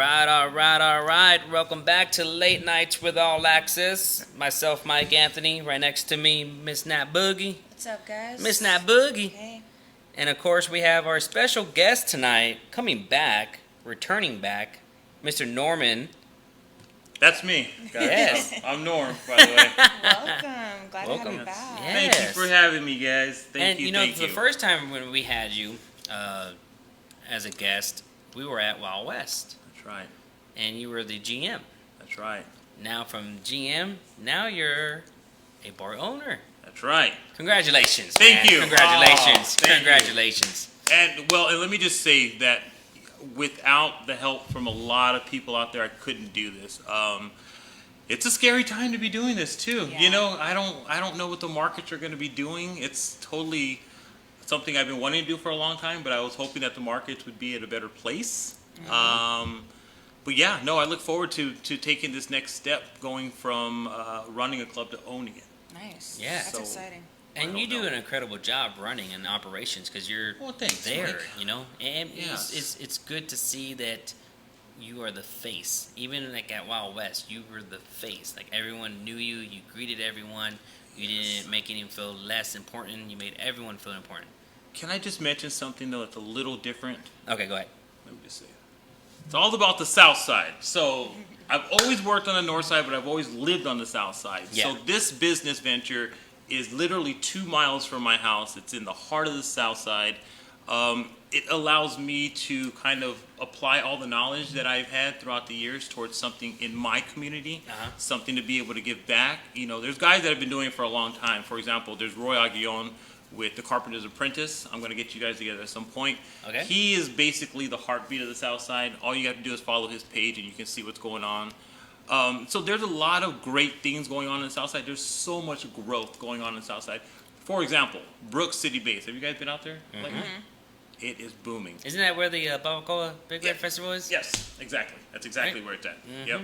All right. Welcome back to Late Nights with All Access. Myself, Mike Anthony. Right next to me, Miss Nat Boogie. What's up, guys? Miss Nat Boogie. Hey. And of course, we have our special guest tonight, returning back, Mr. Norman. That's me. Yes. I'm Norm, by the way. Welcome. Glad to have you back. Yes. Thank you for having me, guys. Thank you. The first time when we had you as a guest, we were at Wild West. That's right. And you were the GM. That's right. Now from GM, now you're a bar owner. That's right. Congratulations. Thank man. you. Congratulations. Oh, Congratulations. And let me just say that without the help from a lot of people out there, I couldn't do this. It's a scary time to be doing this too. Yeah. You know, I don't know what the markets are going to be doing. It's totally something I've been wanting to do for a long time, but I was hoping that the markets would be at a better place. Mm-hmm. But yeah, no, I look forward to taking this next step, going from running a club to owning it. Nice. Yeah. That's exciting. And you do an incredible job running and operations because you're thanks, there, Mike. you know. And Yes. it's good to see that you are the face. Even like at Wild West, you were the face. Like everyone knew you. You greeted everyone. You didn't make anyone feel less important. You made everyone feel important. Can I just mention something though that's a little different? Okay, go ahead. Let me just say it. It's all about the south side. So I've always worked on the north side, but I've always lived on the south side. Yeah. So this business venture is literally 2 miles from my house. It's in the heart of the south side. It allows me to kind of apply all the knowledge that I've had throughout the years towards something in my community, something to be able to give back. You know, there's guys that have been doing it for a long time. For example, there's Roy Aguillon with The Carpenter's Apprentice. I'm going to get you guys together at some point. Okay. He is basically the heartbeat of the South Side. All you have to do is follow his page and you can see what's going on. So there's a lot of great things going on in the South Side. There's so much growth going on in the South Side. For example, Brooks City Base. Have you guys been out there? lately? It is booming. Isn't that where the Barbacoa Big Red Festival is? Yes, exactly. That's exactly Right. where it's at. Yep.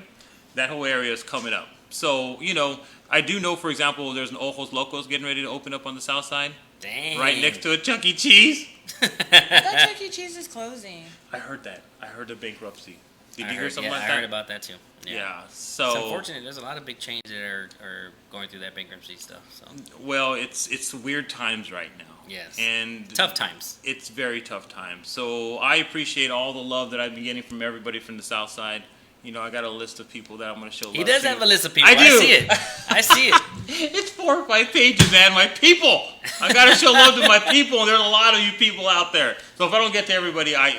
That whole area is coming up. So, you know, I do know, for example, there's an Ojos Locos getting ready to open up on the south side. Dang. Right next to a Chuck E. Cheese. I thought Chuck E. Cheese is closing. I heard that. I heard the bankruptcy. Did I you hear heard- something yeah, like I that? heard about that too. Yeah. It's So, unfortunate. There's a lot of big chains that are going through that bankruptcy stuff. So well, it's weird times right now. yes, And tough times. It's very tough times. So I appreciate all the love that I've been getting from everybody from the South Side. You know, I got a list of people that I'm going to show love He does to. have a list of people. I do. I see it. I see it. It's 4 or 5 pages, man. My people. I got to show love to my people, and there's a lot of you people out there. So if I don't get to everybody, I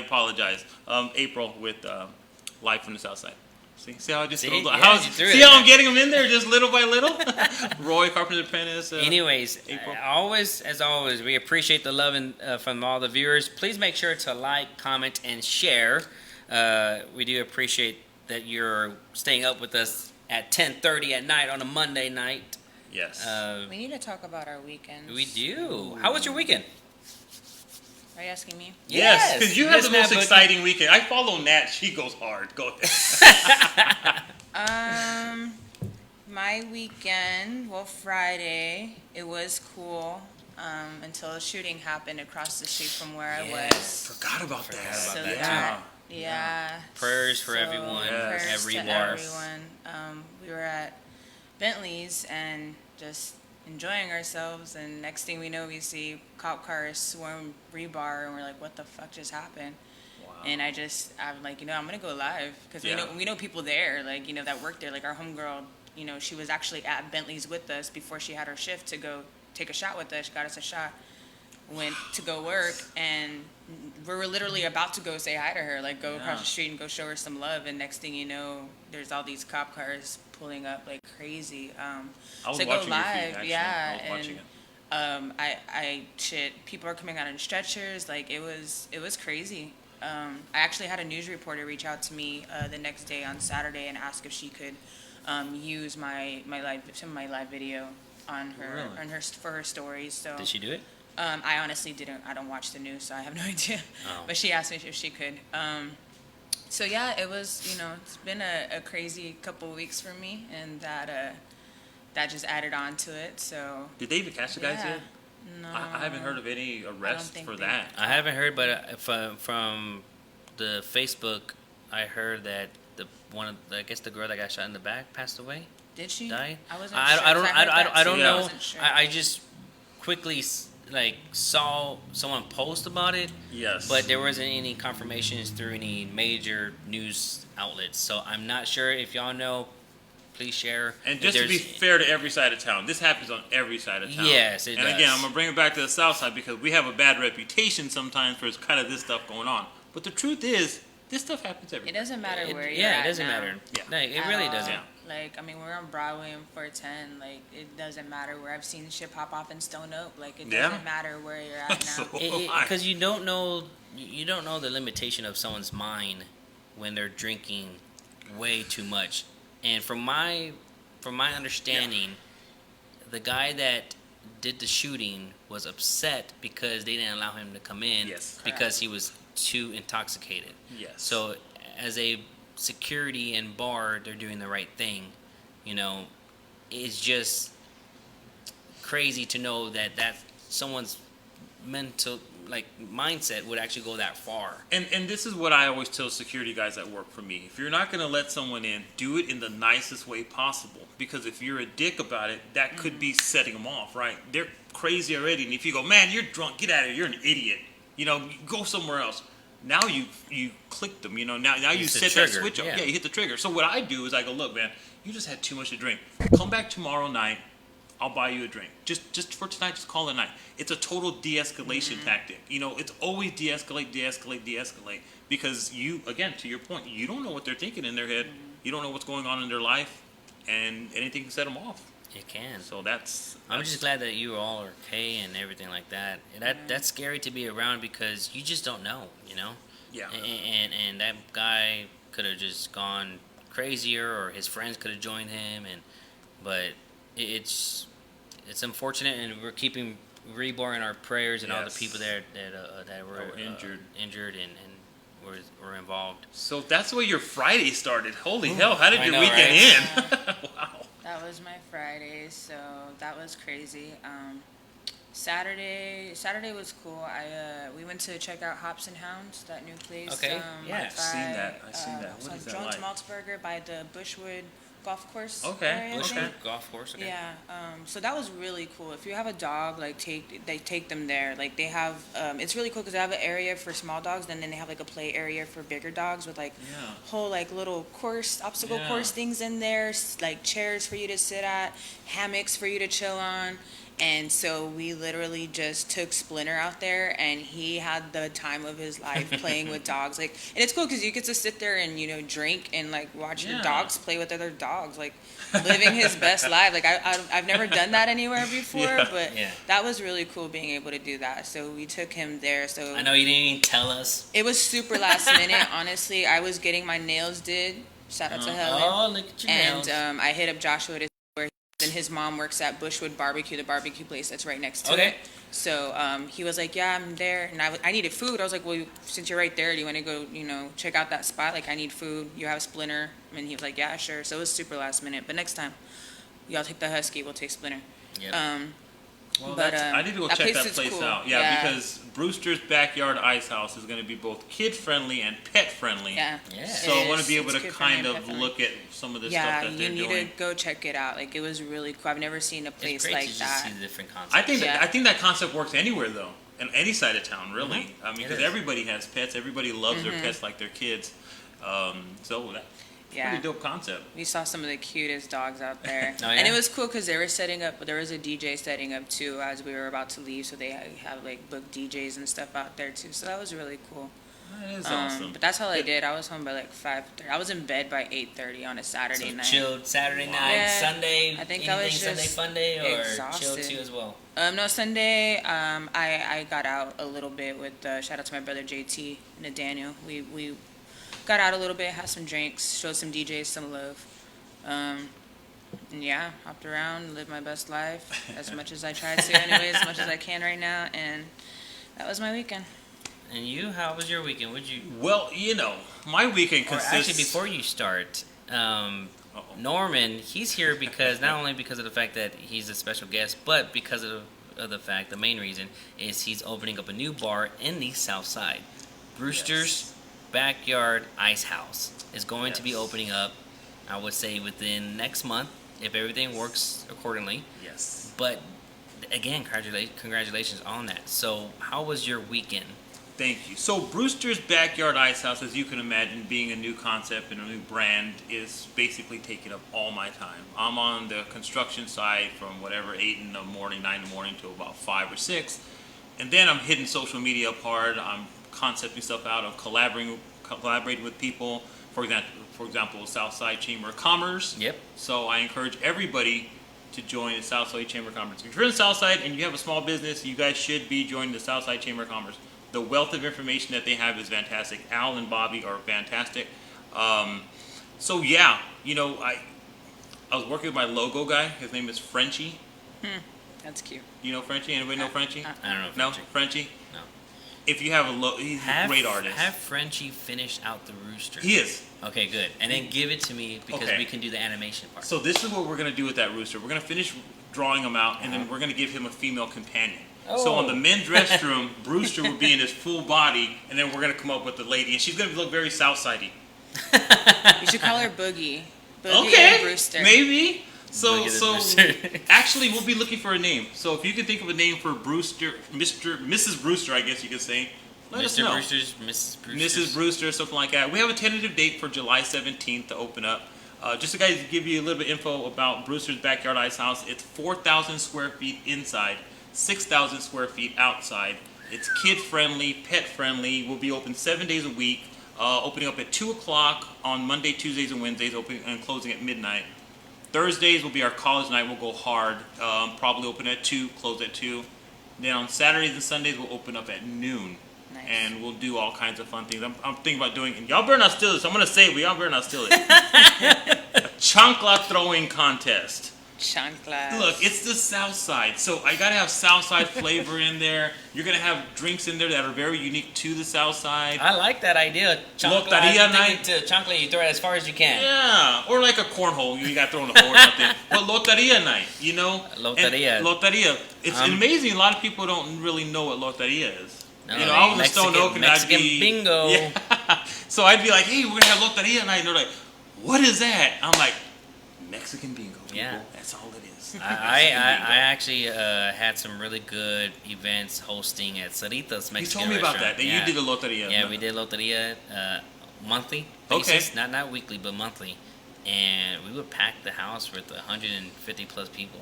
apologize. April with Life from the South Side. See how I just See? threw Yeah, how, you threw it see in how there. I'm getting them in there just little by little? Roy, Carpenter's Apprentice. Anyways, April. as always, we appreciate the love from all the viewers. Please make sure to like, comment, and share. We do appreciate that you're staying up with us at 10:30 at night on a Monday night. Yes. We need to talk about our weekends. We do. How was your weekend? Are you asking me? Yes, because you have Miss the most Nat Boogie. exciting weekend. I follow Nat. She goes hard. Go ahead. My weekend, well, Friday, it was cool until a shooting happened across the street from where I was. Forgot about that. about So that, that, yeah. Prayers for So, everyone, Yes. prayers every to bar. everyone. We were at Bentley's and just enjoying ourselves, and next thing we know, we see cop cars swarm rebar, and we're like, "What the fuck just happened?" Wow. And I'm like, I'm gonna go live because Yeah. we know people there, like that work there. Like our homegirl, she was actually at Bentley's with us before she had her shift to go take a shot with us. She got us a shot, went to go work, and we were literally about to go say hi to her, like go across the street and go show her some love. And next thing you know, there's all these cop cars pulling up like crazy. I was So watching go your feed, live, actually. yeah, I was watching and it. people are coming out in stretchers. Like it was crazy. I actually had a news reporter reach out to me the next day on Saturday and ask if she could use my live video on her for her stories. So Did she do it? I honestly didn't. I don't watch the news, so I have no idea. Oh. But she asked me if she could. So yeah, it was. It's been a crazy couple of weeks for me, and that just added on to it. So Did they even catch the guys yeah. yet? No, I haven't heard of any arrests think for they- that. I haven't heard, but from the Facebook I heard that I guess the girl that got shot in the back passed away, Did she? died. I wasn't I, sure. I don't 'cause heard that I too, don't but know. wasn't sure. I just quickly like saw someone post about it, Yes. but there wasn't any confirmations through any major news outlets. So I'm not sure if y'all know. Please share. And if just to be there's- fair to every side of town, this happens on every side of town. Yes, it and does. again, I'm gonna bring it back to the south side because we have a bad reputation sometimes for kind of this stuff going on. But the truth is, this stuff happens everywhere. It doesn't matter where you're yeah, at it doesn't now. matter. Yeah. No, it At really all. doesn't. Yeah. Like, I mean, we're on Broadway and 410. Like, it doesn't matter where I've seen shit pop off in Stone Oak. Like, it Yeah. doesn't matter where you're at now. So- Because you don't know the limitation of someone's mind when they're drinking way too much. And from my understanding, the guy that did the shooting was upset because they didn't allow him to come in Yes. because he was too intoxicated. Yes. So as a security and bar, they're doing the right thing. You know, it's just crazy to know that someone's mental mindset would actually go that far. And this is what I always tell security guys that work for me. If you're not going to let someone in, do it in the nicest way possible. Because if you're a dick about it, that could be setting them off, right? They're crazy already. And if you go, man, you're drunk, get out of here, you're an idiot. You know, go somewhere else. Now you clicked them, you know, now you It's the set that trigger, switch up. yeah. Yeah, you hit the trigger. So what I do is I go, look, man, you just had too much to drink. Come back tomorrow night. I'll buy you a drink. Just for tonight, just call it a night. It's a total de-escalation tactic. You know, it's always de-escalate, de-escalate, de-escalate. Because you, again, to your point, you don't know what they're thinking in their head. You don't know what's going on in their life. And anything can set them off. It can. So that's I'm just glad that you all are okay and everything like that. And that's scary to be around because you just don't know, you know. Yeah. And that guy could have just gone crazier, or his friends could have joined him, but it's unfortunate, and we're keeping Reborn in our prayers and all the Yes. people there that were injured. and were involved. So that's where your Friday started. Holy hell, how did I your know, weekend right? end? Wow. That was my Friday, so that was crazy. Saturday was cool. We went to check out Hops and Hounds, that new place. Okay, yeah, I've seen that. I've seen that. What is that Jones like? Maltzberger by the Bushwood Golf Course. Okay, area, I Bushwood think. Golf Course. Okay. Yeah, so that was really cool. If you have a dog, like they take them there. Like they have, it's really cool because they have an area for small dogs, and then they have like a play area for bigger dogs with like Yeah. whole like little obstacle Yeah. course things in there, like chairs for you to sit at, hammocks for you to chill on. And so we literally just took Splinter out there, and he had the time of his life playing with dogs. Like, and it's cool because you get to sit there and drink and like watch your Yeah. dogs play with other dogs, like living his best life. Like I've never done that anywhere before, Yeah. but Yeah. that was really cool being able to do that. So we took him there. So I know you didn't even tell us. it was super last minute. Honestly, I was getting my nails did. Shout out to Helen. Oh, look at your nails. And I hit up Joshua to where and his mom works at Bushwood Barbecue, the barbecue place that's right next to Okay. it. So he was like, yeah, I'm there. And I needed food. I was like, well, since you're right there, do you want to go, check out that spot? Like, I need food. You have a Splinter? And he was like, yeah, sure. So it was super last minute. But next time, y'all take the Husky, we'll take Splinter. Yep. Well, But, I need to go that check place that is place cool. out. Yeah. Because Brewster's Backyard Ice House is going to be both kid friendly and pet friendly. Yeah. Yeah. So It I want is. to be able It's to kid-friendly kind and of pet-friendly. look at some of the Yeah, stuff that they're you need doing. to go check it out. Like, it was really cool. I've never seen a It's place great like to just that. see the different concepts. Yeah. I think that concept works anywhere though, in any side of town, really. I mean, It because is. everybody has pets. Everybody loves their pets like their kids. So that's Yeah. pretty dope concept. We saw some of the cutest dogs out there. Oh, And yeah? it was cool because they were setting up, there was a DJ setting up too as we were about to leave. So they have like booked DJs and stuff out there too. So that was really cool. That is awesome. But that's all I did. I was home by like 5:30. I was in bed by 8:30 on a Saturday So night. chilled Saturday night, Yeah. Sunday. I think anything I was Sunday just fun day or exhausted. chill too as well. No, Sunday, I got out a little bit with, shout out to my brother JT and Nathaniel. We got out a little bit, had some drinks, showed some DJs some love. And yeah, hopped around, lived my best life as much as I try to anyway, as much as I can right now. And that was my weekend. And you, how was your weekend? Would you? Well, my weekend Or consists. actually, before you start, Norman, he's here because not only because of the fact that he's a special guest, but because of the fact, the main reason is he's opening up a new bar in the South Side, Brewster's Backyard Ice House is going to be Yes. opening up, I would say, within next month, if everything works accordingly. Yes. But again, congratulations on that. So, how was your weekend? Thank you. So Brewster's Backyard Ice House, as you can imagine, being a new concept and a new brand, is basically taking up all my time. I'm on the construction side from whatever 8 in the morning, 9 in the morning to about 5 or 6. And then I'm hitting social media hard. I'm concepting stuff out. I'm collaborating with people. For example, Southside Chamber of Commerce. Yep. So I encourage everybody to join the Southside Chamber of Commerce. If you're in Southside and you have a small business, you guys should be joining the Southside Chamber of Commerce. The wealth of information that they have is fantastic. Al and Bobby are fantastic. So yeah, I was working with my logo guy. His name is Frenchie. That's cute. You know Frenchie? Anybody know Frenchie? I don't know. No, Frenchie. Frenchie. No. If you have he's a great artist. Have Frenchie finish out the rooster. He is. Okay, good. And then give it to me because Okay. we can do the animation part. So this is what we're gonna do with that rooster. We're gonna finish drawing him out, and then we're gonna give him a female companion. So on the men's restroom, Brewster will be in his full body, and then we're gonna come up with the lady, and she's gonna look very Southsidey. You should call her Boogie. Boogie Okay, and Brewster. maybe. Look at this Brewster. Actually, we'll be looking for a name. So if you can think of a name for Brewster, Mrs. Brewster, I guess you could say, let us Mr. know. Brewster's, Mrs. Brewster's. Mrs. Brewster, something like that. We have a tentative date for July 17th to open up. Just to guys give you a little bit info about Brewster's Backyard Ice House. It's 4,000 square feet inside, 6,000 square feet outside. It's kid friendly, pet friendly. We'll be open 7 days a week, opening up at 2 o'clock on Monday, Tuesdays, and Wednesdays, opening and closing at midnight. Thursdays will be our college night. We'll go hard, probably open at 2, close at 2. Then on Saturdays and Sundays, we'll open up at noon. Nice. And we'll do all kinds of fun things. I'm thinking about doing, and y'all better not steal this. I'm going to say it, but y'all better not steal it. A chancla throwing contest. Chanclas. Look, it's the South Side, so I gotta have South Side flavor in there. You're gonna have drinks in there that are very unique to the South Side. I like that idea. Loteria night. To chancla, you throw it as far as you can. Yeah, or like a cornhole. You got thrown the hole or something. But Loteria night, Loteria. And Loteria. It's amazing. A lot of people don't really know what Loteria is. No, I was in Stone Oak and Mexican I'd be bingo. Yeah. So I'd be like, hey, we're gonna have Loteria night. And they're like, what is that? I'm like, Mexican bingo. People. Yeah. That's all it is. I actually had some really good events hosting at Sarita's Mexican You told me about restaurant. that Yeah. you did a Loteria. Yeah, we did Loteria monthly Okay. basis, not weekly, but monthly. And we would pack the house with 150 plus people.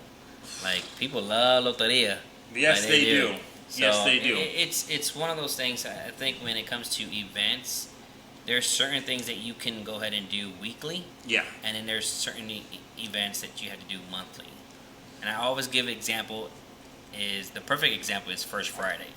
Like, people love Loteria. Yes, Like, they do. So Yes, they do. It's one of those things. I think when it comes to events, there's certain things that you can go ahead and do weekly, Yeah. and then there's certain events that you have to do monthly. And I always give example is the perfect example is First Friday.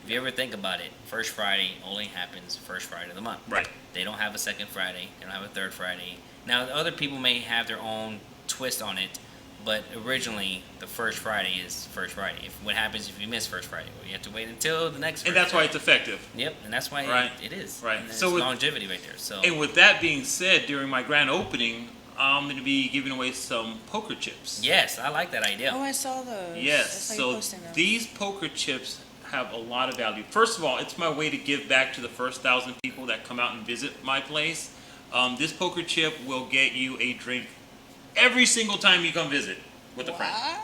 If you ever think about it, First Friday only happens first Friday of the month. Right. They don't have a second Friday. They don't have a third Friday. Now, other people may have their own twist on it, but originally the first Friday is First Friday. What happens if you miss First Friday? Well, you have to wait until the next. And First that's why Friday. it's effective. Yep, and that's why Right. it is. Right. And So it's with- longevity right there. So And with that being said, during my grand opening, I'm going to be giving away some poker chips. yes, I like that idea. Oh, I saw those. I Yes. saw you So posting those. these poker chips have a lot of value. First of all, it's my way to give back to the first 1,000 people that come out and visit my place. This poker chip will get you a drink every single time you come visit with a friend. What?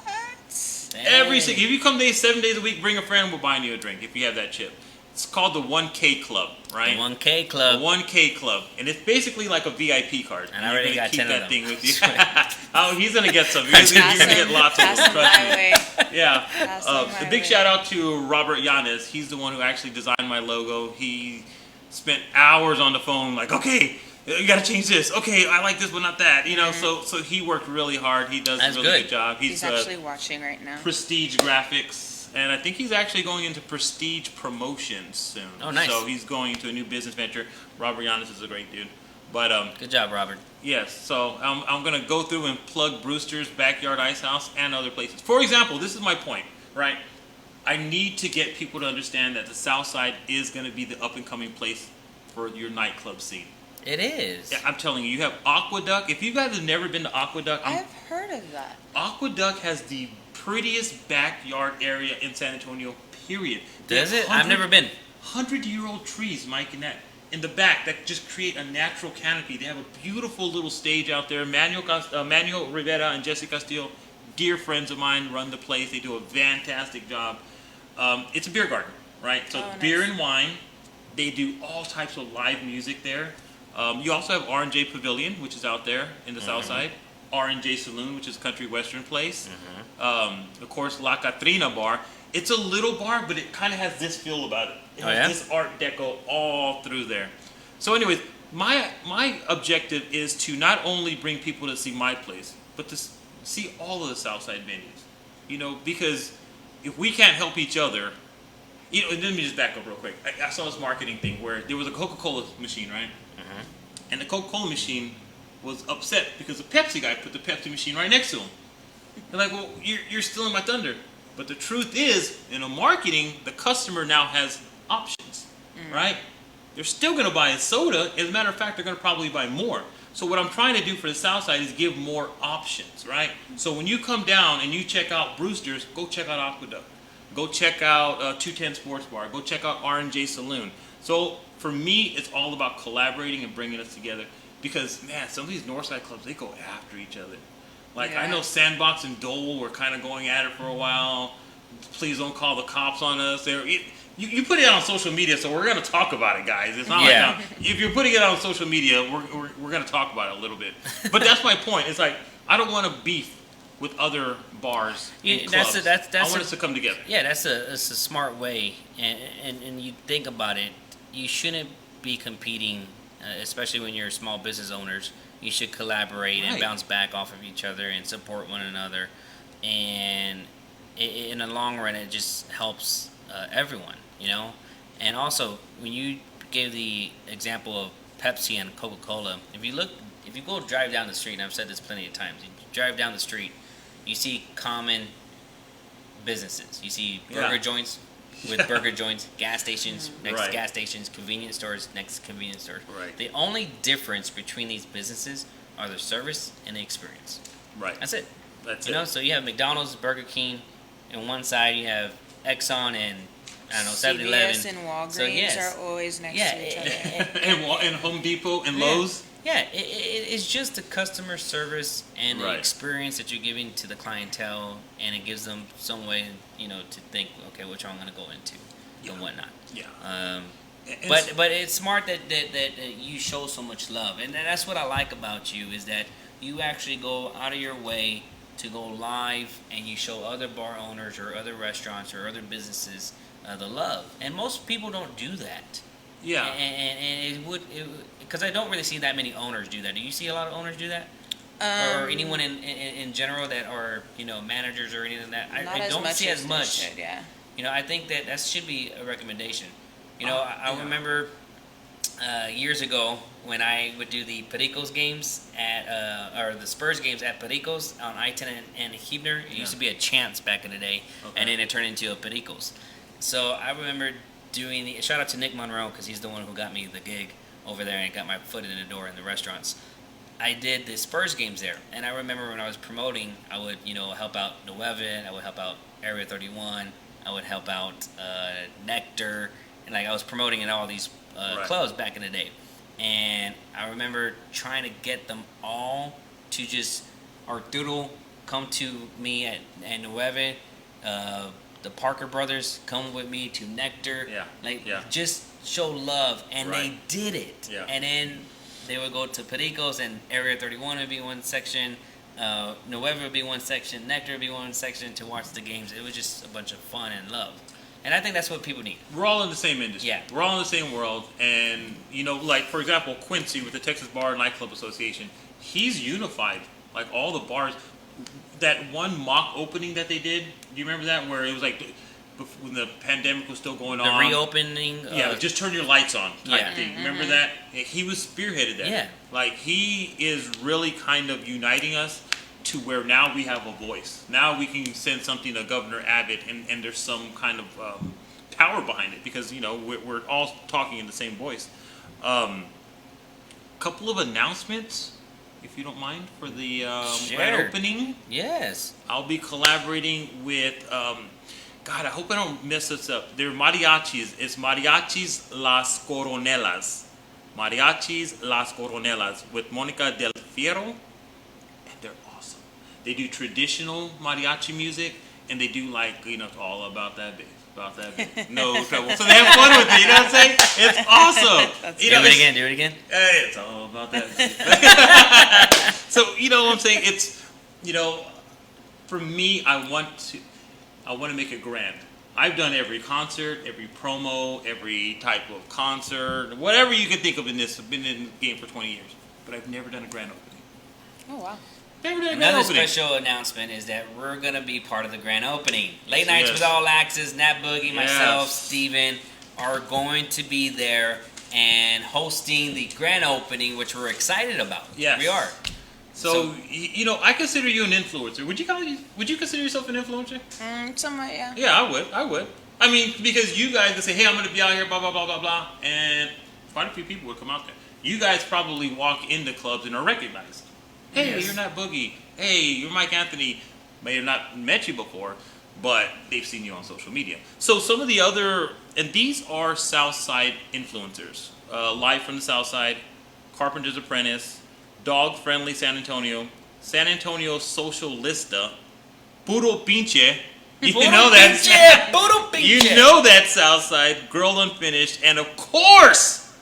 If you come 7 days a week, bring a friend, we're buying you a drink if you have that chip. It's called the 1K Club, right? 1K The Club. 1K Club, and it's basically like a VIP card. And I already You're gonna got 10 of keep that them. thing with you. Oh, he's gonna get some. You're gonna get lots of Pass them. them Trust my me. way. Yeah. Pass them A my big way. shout out to Robert Yanis. He's the one who actually designed my logo. He spent hours on the phone, like, okay, you gotta change this. Okay, I like this, but not that. So he worked really hard. He does That's a really good. good job. He's actually watching right now. Prestige Graphics, and I think he's actually going into Prestige Promotions soon. Oh, nice. So he's going into a new business venture. Robert Yanis is a great dude. But Good job, Robert. yes, so I'm gonna go through and plug Brewster's Backyard Ice House and other places. For example, this is my point, right? I need to get people to understand that the South Side is gonna be the up and coming place for your nightclub scene. It is. Yeah, I'm telling you, you have Aqueduct. If you guys have never been to Aqueduct, I've heard of that. Aqueduct has the prettiest backyard area in San Antonio, period. They Does have it? I've never been. 100-year-old trees, Mike, in that in the back that just create a natural canopy. They have a beautiful little stage out there. Manuel Rivera and Jesse Castillo, dear friends of mine, run the place. They do a fantastic job. It's a beer garden, right? So beer and wine. They do all types of live music there. You also have R&J Pavilion, which is out there in the south side. R&J Saloon, which is a country western place. Of course, La Catrina Bar. It's a little bar, but it kind of has this feel about it. It has this Art Deco all through there. So anyways, my objective is to not only bring people to see my place, but to see all of the Southside venues. You know, because if we can't help each other, you know, and let me just back up real quick. I saw this marketing thing where there was a Coca-Cola machine, right? And the Coca-Cola machine was upset because the Pepsi guy put the Pepsi machine right next to him. They're like, well, you're stealing my thunder. But the truth is, in a marketing, the customer now has options, right? They're still going to buy a soda. As a matter of fact, they're going to probably buy more. So what I'm trying to do for the South Side is give more options, right? So when you come down and you check out Brewster's, go check out Aqueduct. Go check out 210 Sports Bar. Go check out R&J Saloon. So for me, it's all about collaborating and bringing us together. Because, man, some of these Northside clubs, they go after each other. Like, I know Sandbox and Dole were kind of going at it for a while. Please don't call the cops on us. You put it on social media, so we're going to talk about it, guys. It's not like if you're putting it on social media, we're going to talk about it a little bit. But that's my point. It's like, I don't want to beef with other bars and clubs. I want us to come together. Yeah, that's a smart way. And you think about it, you shouldn't be competing, especially when you're small business owners. You should collaborate and bounce back off of each other and support one another. And in the long run, it just helps everyone, you know. And also, when you gave the example of Pepsi and Coca-Cola, if you go drive down the street, and I've said this plenty of times, you drive down the street, you see common businesses. You see burger joints with burger joints, gas stations next to gas stations, convenience stores next to convenience stores. Right. The only difference between these businesses are the service and the experience. Right. That's it. That's you know, so you have McDonald's, Burger King, and one side you have Exxon and I don't know, 7-Eleven. CVS and Walgreens are always next to each other. and Home Depot and Lowe's. Yeah, it's just the customer service and the experience that you're giving to the clientele, and it gives them some way, you know, to think, okay, which one I'm going to go into and whatnot. Yeah. But it's smart that you show so much love, and that's what I like about you is that you actually go out of your way to go live and you show other bar owners or other restaurants or other businesses the love, and most people don't do that. Yeah. And it would because I don't really see that many owners do that. Do you see a lot of owners do that? Or anyone in general that are, you know, managers or anything like that? I don't see as much. Should, yeah. You know, I think that should be a recommendation. You know, I remember years ago when I would do the Pericos games or the Spurs games at Pericos on I-10 and Huebner. It used to be a Chance back in the day, and then it turned into a Pericos. So I remember doing shout out to Nick Monroe because he's the one who got me the gig over there and got my foot in the door in the restaurants. I did the Spurs games there, and I remember when I was promoting, I would, you know, help out Nueve, I would help out Area 31, I would help out Nectar, and like I was promoting in all these clubs back in the day. And I remember trying to get them all to just Arturo come to me at Nueve, the Parker brothers come with me to Nectar, just show love, and they did it. And then they would go to Pericos, and Area 31 would be one section, Nueva would be one section, Nectar would be one section to watch the games. It was just a bunch of fun and love. And I think that's what people need. We're all in the same industry. Yeah. We're all in the same world. And, you know, like, for example, Quincy with the Texas Bar and Nightclub Association, he's unified. Like, all the bars. That one mock opening that they did, do you remember that? Where it was like when the pandemic was still going on. The reopening. Just turn your lights on type thing. Remember that? He was spearheaded that. Yeah. Like, he is really kind of uniting us to where now we have a voice. Now we can send something to Governor Abbott, and there's some kind of power behind it because, you know, we're all talking in the same voice. Couple of announcements, if you don't mind, for the grand opening. Yes. I'll be collaborating with, God, I hope I don't mess this up. They're mariachis. It's Mariachis Las Coronelas. Mariachis Las Coronelas with Monica Del Fierro, and they're awesome. They do traditional mariachi music, and they do like, it's all about that bass. About that bass. No trouble. So they have fun with it, you know what I'm saying? It's awesome. Do it again. Hey, it's all about that bass. So, you know what I'm saying? It's, for me, I want to make it grand. I've done every concert, every promo, every type of concert, whatever you can think of in this. I've been in the game for 20 years, but I've never done a grand opening. Oh, wow. Never done a grand Another opening. special announcement is that we're going to be part of the grand opening. Late Nights with All Access, Nat Boogie, myself, Steven are going to be there and hosting the grand opening, which we're excited about. Yes. We are. So, I consider you an influencer. Would you consider yourself an influencer? Somewhat, yeah. Yeah, I would. I mean, because you guys would say, hey, I'm going to be out here, blah, blah, blah, blah, blah. And quite a few people would come out there. You guys probably walk into clubs and are recognized. Hey, you're not Boogie. Hey, you're Mike Anthony. May have not met you before, but they've seen you on social media. So some of the other, and these are Southside influencers. Live from the Southside, Carpenter's Apprentice, Dog Friendly San Antonio Socialista, Puro Pinche. You know that. Puro Pinche. You know that Southside, Girl Unfinished, and of course,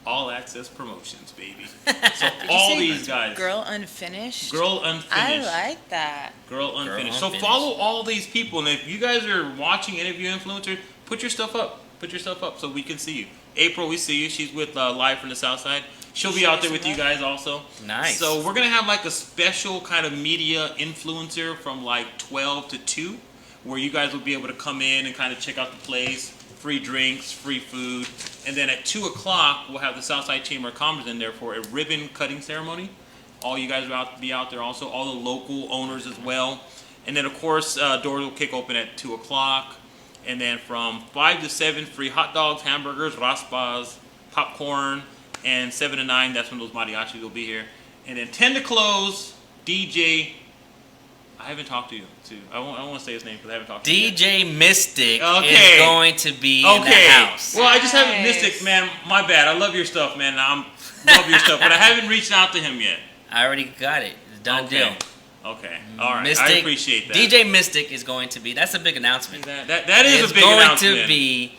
All Access Promotions, baby. So all these guys. Girl Unfinished? Girl Unfinished. I like that. Girl Unfinished. So follow all these people, and if you guys are watching Interview Influencers, put your stuff up. Put your stuff up so we can see you. April, we see you. She's with Live from the Southside. She'll be out there with you guys also. Nice. So we're going to have like a special kind of media influencer from like 12 to 2, where you guys will be able to come in and kind of check out the place. Free drinks, free food. And then at 2 o'clock, we'll have the Southside Chamber of Commerce in there for a ribbon cutting ceremony. All you guys will be out there also. All the local owners as well. And then, of course, doors will kick open at 2 o'clock. And then from 5 to 7, free hot dogs, hamburgers, raspas, popcorn. And 7 to 9, that's when those mariachis will be here. And then 10 to close, DJ. I haven't talked to you. I don't want to say his name because I haven't talked to you. DJ Mystic is going to be in the house. Well, I just haven't Mystic, man. My bad. I love your stuff, man. Love your stuff, but I haven't reached out to him yet. I already got it. It's done deal. Okay. All right. Mystic, I appreciate that. DJ Mystic is going to be. That's a big announcement. That is a big announcement. Going to be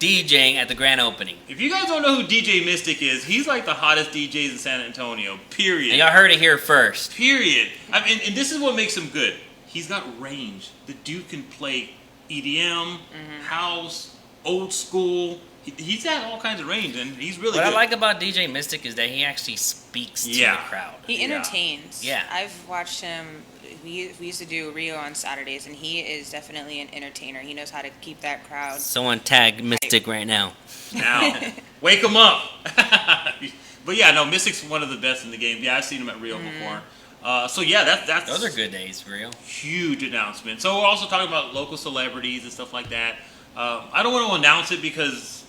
DJing at the grand opening. If you guys don't know who DJ Mystic is, he's like the hottest DJs in San Antonio. Period. And y'all heard it here first. Period. I mean, and this is what makes him good. He's got range. The dude can play EDM, house, old school. He's got all kinds of range, and he's really good. What I like about DJ Mystic is that he actually speaks to the crowd. He entertains. Yeah. I've watched him. We used to do Rio on Saturdays, and he is definitely an entertainer. He knows how to keep that crowd. Someone tag Mystic right now. Now, wake him up. But yeah, no, Mystic's one of the best in the game. Yeah, I've seen him at Rio before. So yeah, that's those are good days for real. Huge announcement. So we're also talking about local celebrities and stuff like that. I don't want to announce it because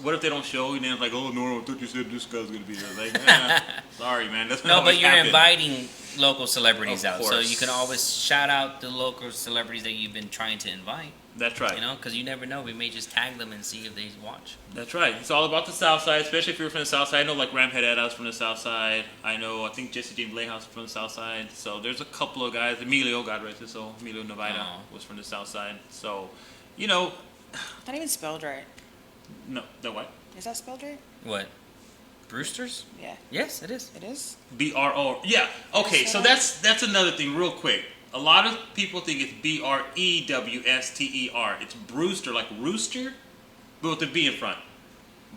what if they don't show and then it's like, oh no, I thought you said this guy's gonna be here. Like, sorry, man. That's no, but you're inviting local celebrities out, so course. you can always shout out the local celebrities that you've been trying to invite. That's right. You know, because you never know. We may just tag them and see if they watch. That's right. It's all about the South Side, especially if you're from the South Side. I know like Ram Hereda's from the South Side. I think Jesse James Lehouse from the South Side. So there's a couple of guys. Emilio, God rest his soul. Emilio Nevada was from the South Side. So, Not even spelled right. No, the what? Is that spelled right? What? Brewster's? Yeah. Yes, it is. It is? BRO. Yeah. Okay, so that's another thing real quick. A lot of people think it's BREWSTER. It's Brewster, like rooster, but with the B in front.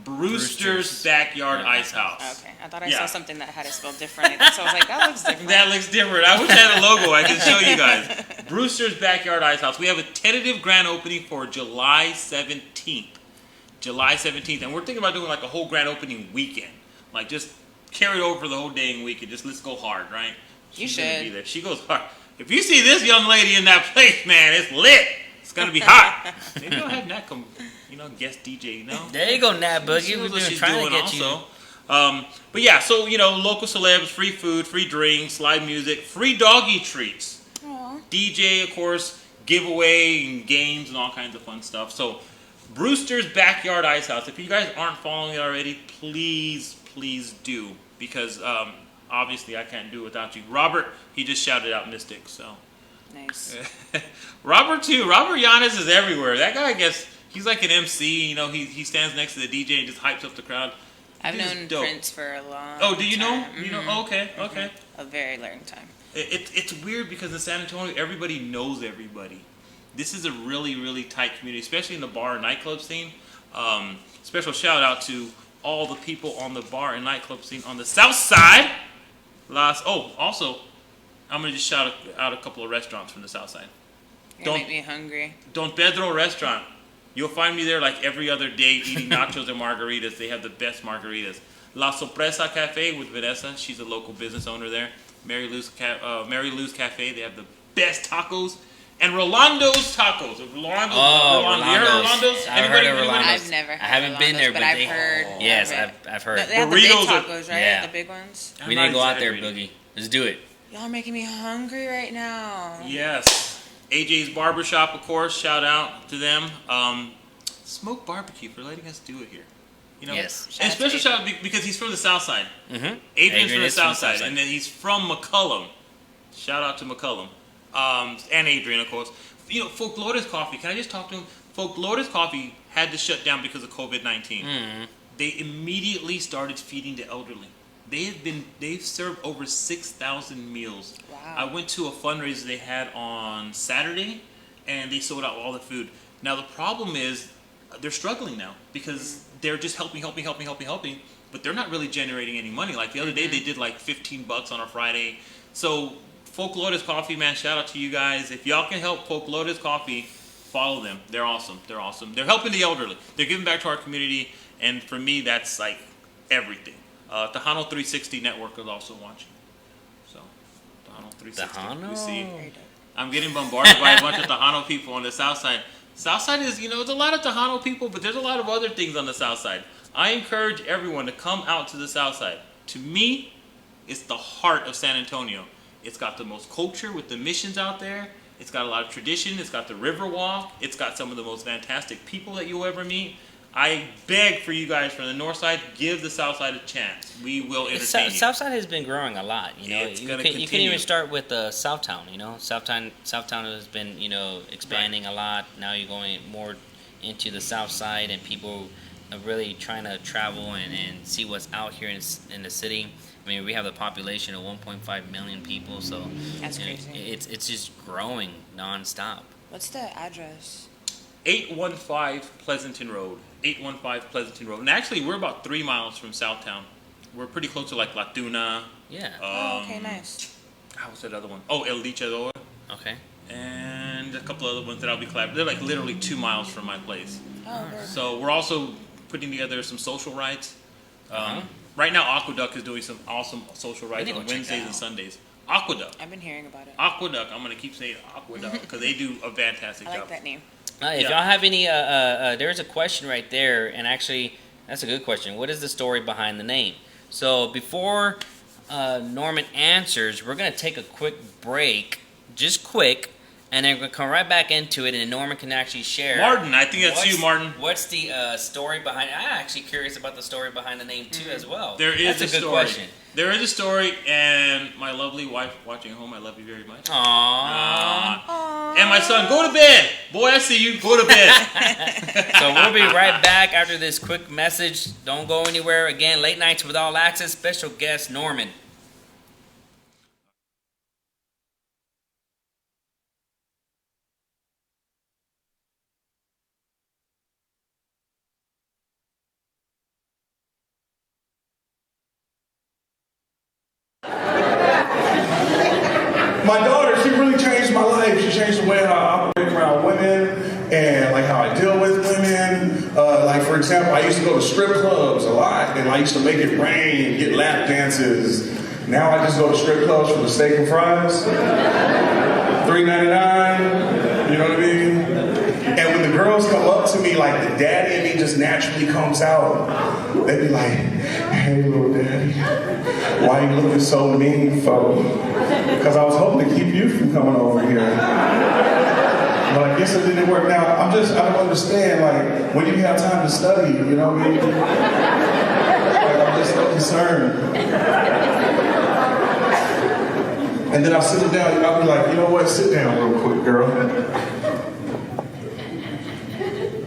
Brewster's Backyard Ice House. Okay. I thought I saw something that had it spelled differently. So I was like, that looks different. That looks different. I wish I had a logo I could show you guys. Brewster's Backyard Ice House. We have a tentative grand opening for July 17th. July 17th. And we're thinking about doing like a whole grand opening weekend. Like just carry it over for the whole dang weekend. Just let's go hard, right? She's gonna be there. She goes hard. If you see this young lady in that place, man, it's lit. It's gonna be hot. Maybe I'll have Nat come, guest DJ, There you go, Nat Boogie. We've been trying to get also. But yeah, so, local celebs, free food, free drinks, live music, free doggy treats. Aww. DJ, of course, giveaway and games and all kinds of fun stuff. So Brewster's Backyard Ice House. If you guys aren't following it already, please do, because obviously I can't do it without you. Robert, he just shouted out Mystic, so. Nice. Robert too. Robert Giannis is everywhere. That guy, I guess, he's like an MC. You know, he stands next to the DJ and just hypes up the crowd. I've known Prince for a long time. Oh, do you know? You know? Oh, okay. A very long time. It's weird because in San Antonio, everybody knows everybody. This is a really, really tight community, especially in the bar and nightclub scene. Special shout out to all the people on the bar and nightclub scene on the south side. Also, I'm going to just shout out a couple of restaurants from the south side. You're going to make me hungry. Don Pedro Restaurant. You'll find me there like every other day eating nachos and margaritas. They have the best margaritas. La Sorpresa Cafe with Vanessa. She's a local business owner there. Mary Lou's Cafe. They have the best tacos. And Rolando's Tacos. Rolando. Rolando's. You heard of Rolando's? I've heard of Rolando's. I've never had I haven't been there, but but I've heard. Yes, I've heard. They have the big Burritos are- tacos, right? yeah. The big ones. We need to go out there, Boogie. Let's do it. Y'all are making me hungry right now. Yes. AJ's Barbershop, of course. Shout out to them. Smoke Barbecue for letting us do it here. You know, Yes. and special shout out because he's from the South Side. Mm-hmm. Adrian's from the South Side, and then he's from McCullum. Shout out to McCullum, and Adrian, of course. You know, Folklores Coffee. Can I just talk to him? Folklores Coffee had to shut down because of COVID-19. Mm-hmm. They immediately started feeding the elderly. They've served over 6,000 meals. Wow. I went to a fundraiser they had on Saturday, and they sold out all the food. Now the problem is they're struggling now because they're just helping, but they're not really generating any money. Like the other day, they did like $15 on a Friday. So Folklores Coffee, man, shout out to you guys. If y'all can help Folklores Coffee, follow them. They're awesome. They're helping the elderly. They're giving back to our community, and for me, that's like everything. Tejano 360 Network is also watching. So, Tejano 360. Tejano? We see. I'm getting bombarded by a bunch of Tejano people on the south side. South side is, it's a lot of Tejano people, but there's a lot of other things on the south side. I encourage everyone to come out to the south side. To me, it's the heart of San Antonio. It's got the most culture with the missions out there. It's got a lot of tradition. It's got the river walk. It's got some of the most fantastic people that you'll ever meet. I beg for you guys from the north side, give the south side a chance. We will entertain you. Southside has been growing a lot. It's you gonna can even continue. start with Southtown. Southtown has been expanding a lot. Now you're going more into the south side, and people are really trying to travel and see what's out here in the city. I mean, we have the population of 1.5 million people, so That's crazy. It's just growing nonstop. What's the address? 815 Pleasanton Road. 815 Pleasanton Road. And actually, we're about 3 miles from Southtown. We're pretty close to like La Tuna. Yeah. Okay, nice. What's that other one? Oh, El Lichador. Okay. And a couple other ones that I'll be collaborating. They're like literally 2 miles from my place. Oh, very So we're also putting together some social rides. Right now, Aqueduct is doing some awesome social rides need to on go check Wednesdays that and out. Sundays. Aqueduct. I've been hearing about it. Aqueduct. I'm going to keep saying Aqueduct because they do a fantastic I like job. that name. If Yeah. y'all have any, there's a question right there, and actually, that's a good question. What is the story behind the name? So before Norman answers, we're going to take a quick break, just quick, and then we're going to come right back into it, and Norman can actually share. Martin, I think that's you, Martin. What's the story behind it? I'm actually curious about the story behind the name, too, as well. There is That's a a good story. question. There is a story, and my lovely wife watching at home, I love you very much. Aww. And my son, go to bed. Boy, I see you. Go to bed. So we'll be right back after this quick message. Don't go anywhere. Again, Late Nights with All Access, special guest Norman. My daughter, she really changed my life. She changed the way how I operate around women and like how I deal with women. Like for example, I used to go to strip clubs a lot, and I used to make it rain, get lap dances. Now I just go to strip clubs for the steak and fries, $3.99. You know what I mean? And when the girls come up to me, like the daddy in me just naturally comes out. They be like, "Hey, little daddy, why you looking so mean, fo?" Because I was hoping to keep you from coming over here. But I guess it didn't work. Now, I don't understand, like, when you have time to study, you know what I mean? Like, I'm just so concerned. And then I'll sit down, and I'll be like, you know what, sit down real quick, girl.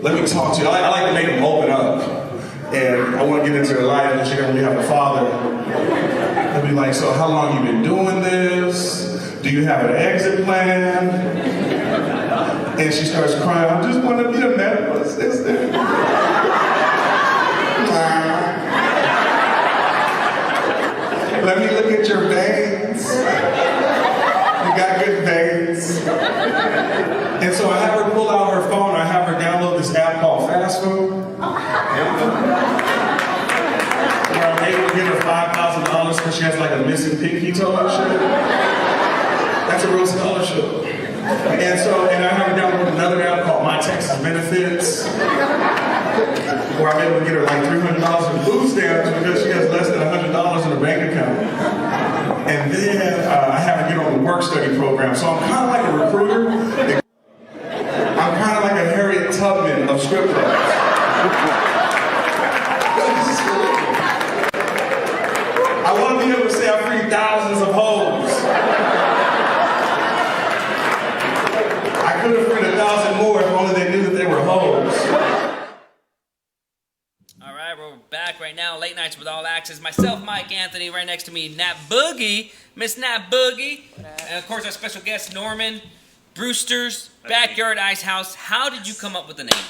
Let me talk to you. I like to make them open up. And I want to get into their life, and she doesn't really have a father. They'll be like, so how long you been doing this? Do you have an exit plan? And she starts crying, I just want to be a medical assistant. Let me look at your veins. You got good veins. And so I have her pull out her phone, I have her download this app called Fast Food. Where I'm able to give her $5,000 because she has like a missing pinky toe and shit. That's a real scholarship. And I have her download another app called My Texas Benefits, where I'm able to get her like $300 in food stamps because she has less than $100 in her bank account. And then I have her get on the work study program. So I'm kind of like a recruiter. I'm kind of like a Harriet Tubman of strip clubs. I want to be able to say I freed thousands of hoes. I could have freed 1,000 more if only they knew that they were hoes. All right, we're back right now. Late Nights with All Access. Myself, Mike Anthony. Right next to me, Nat Boogie. Miss Nat Boogie. And of course, our special guest, Norman. Brewster's Backyard Ice House. How did you come up with the name?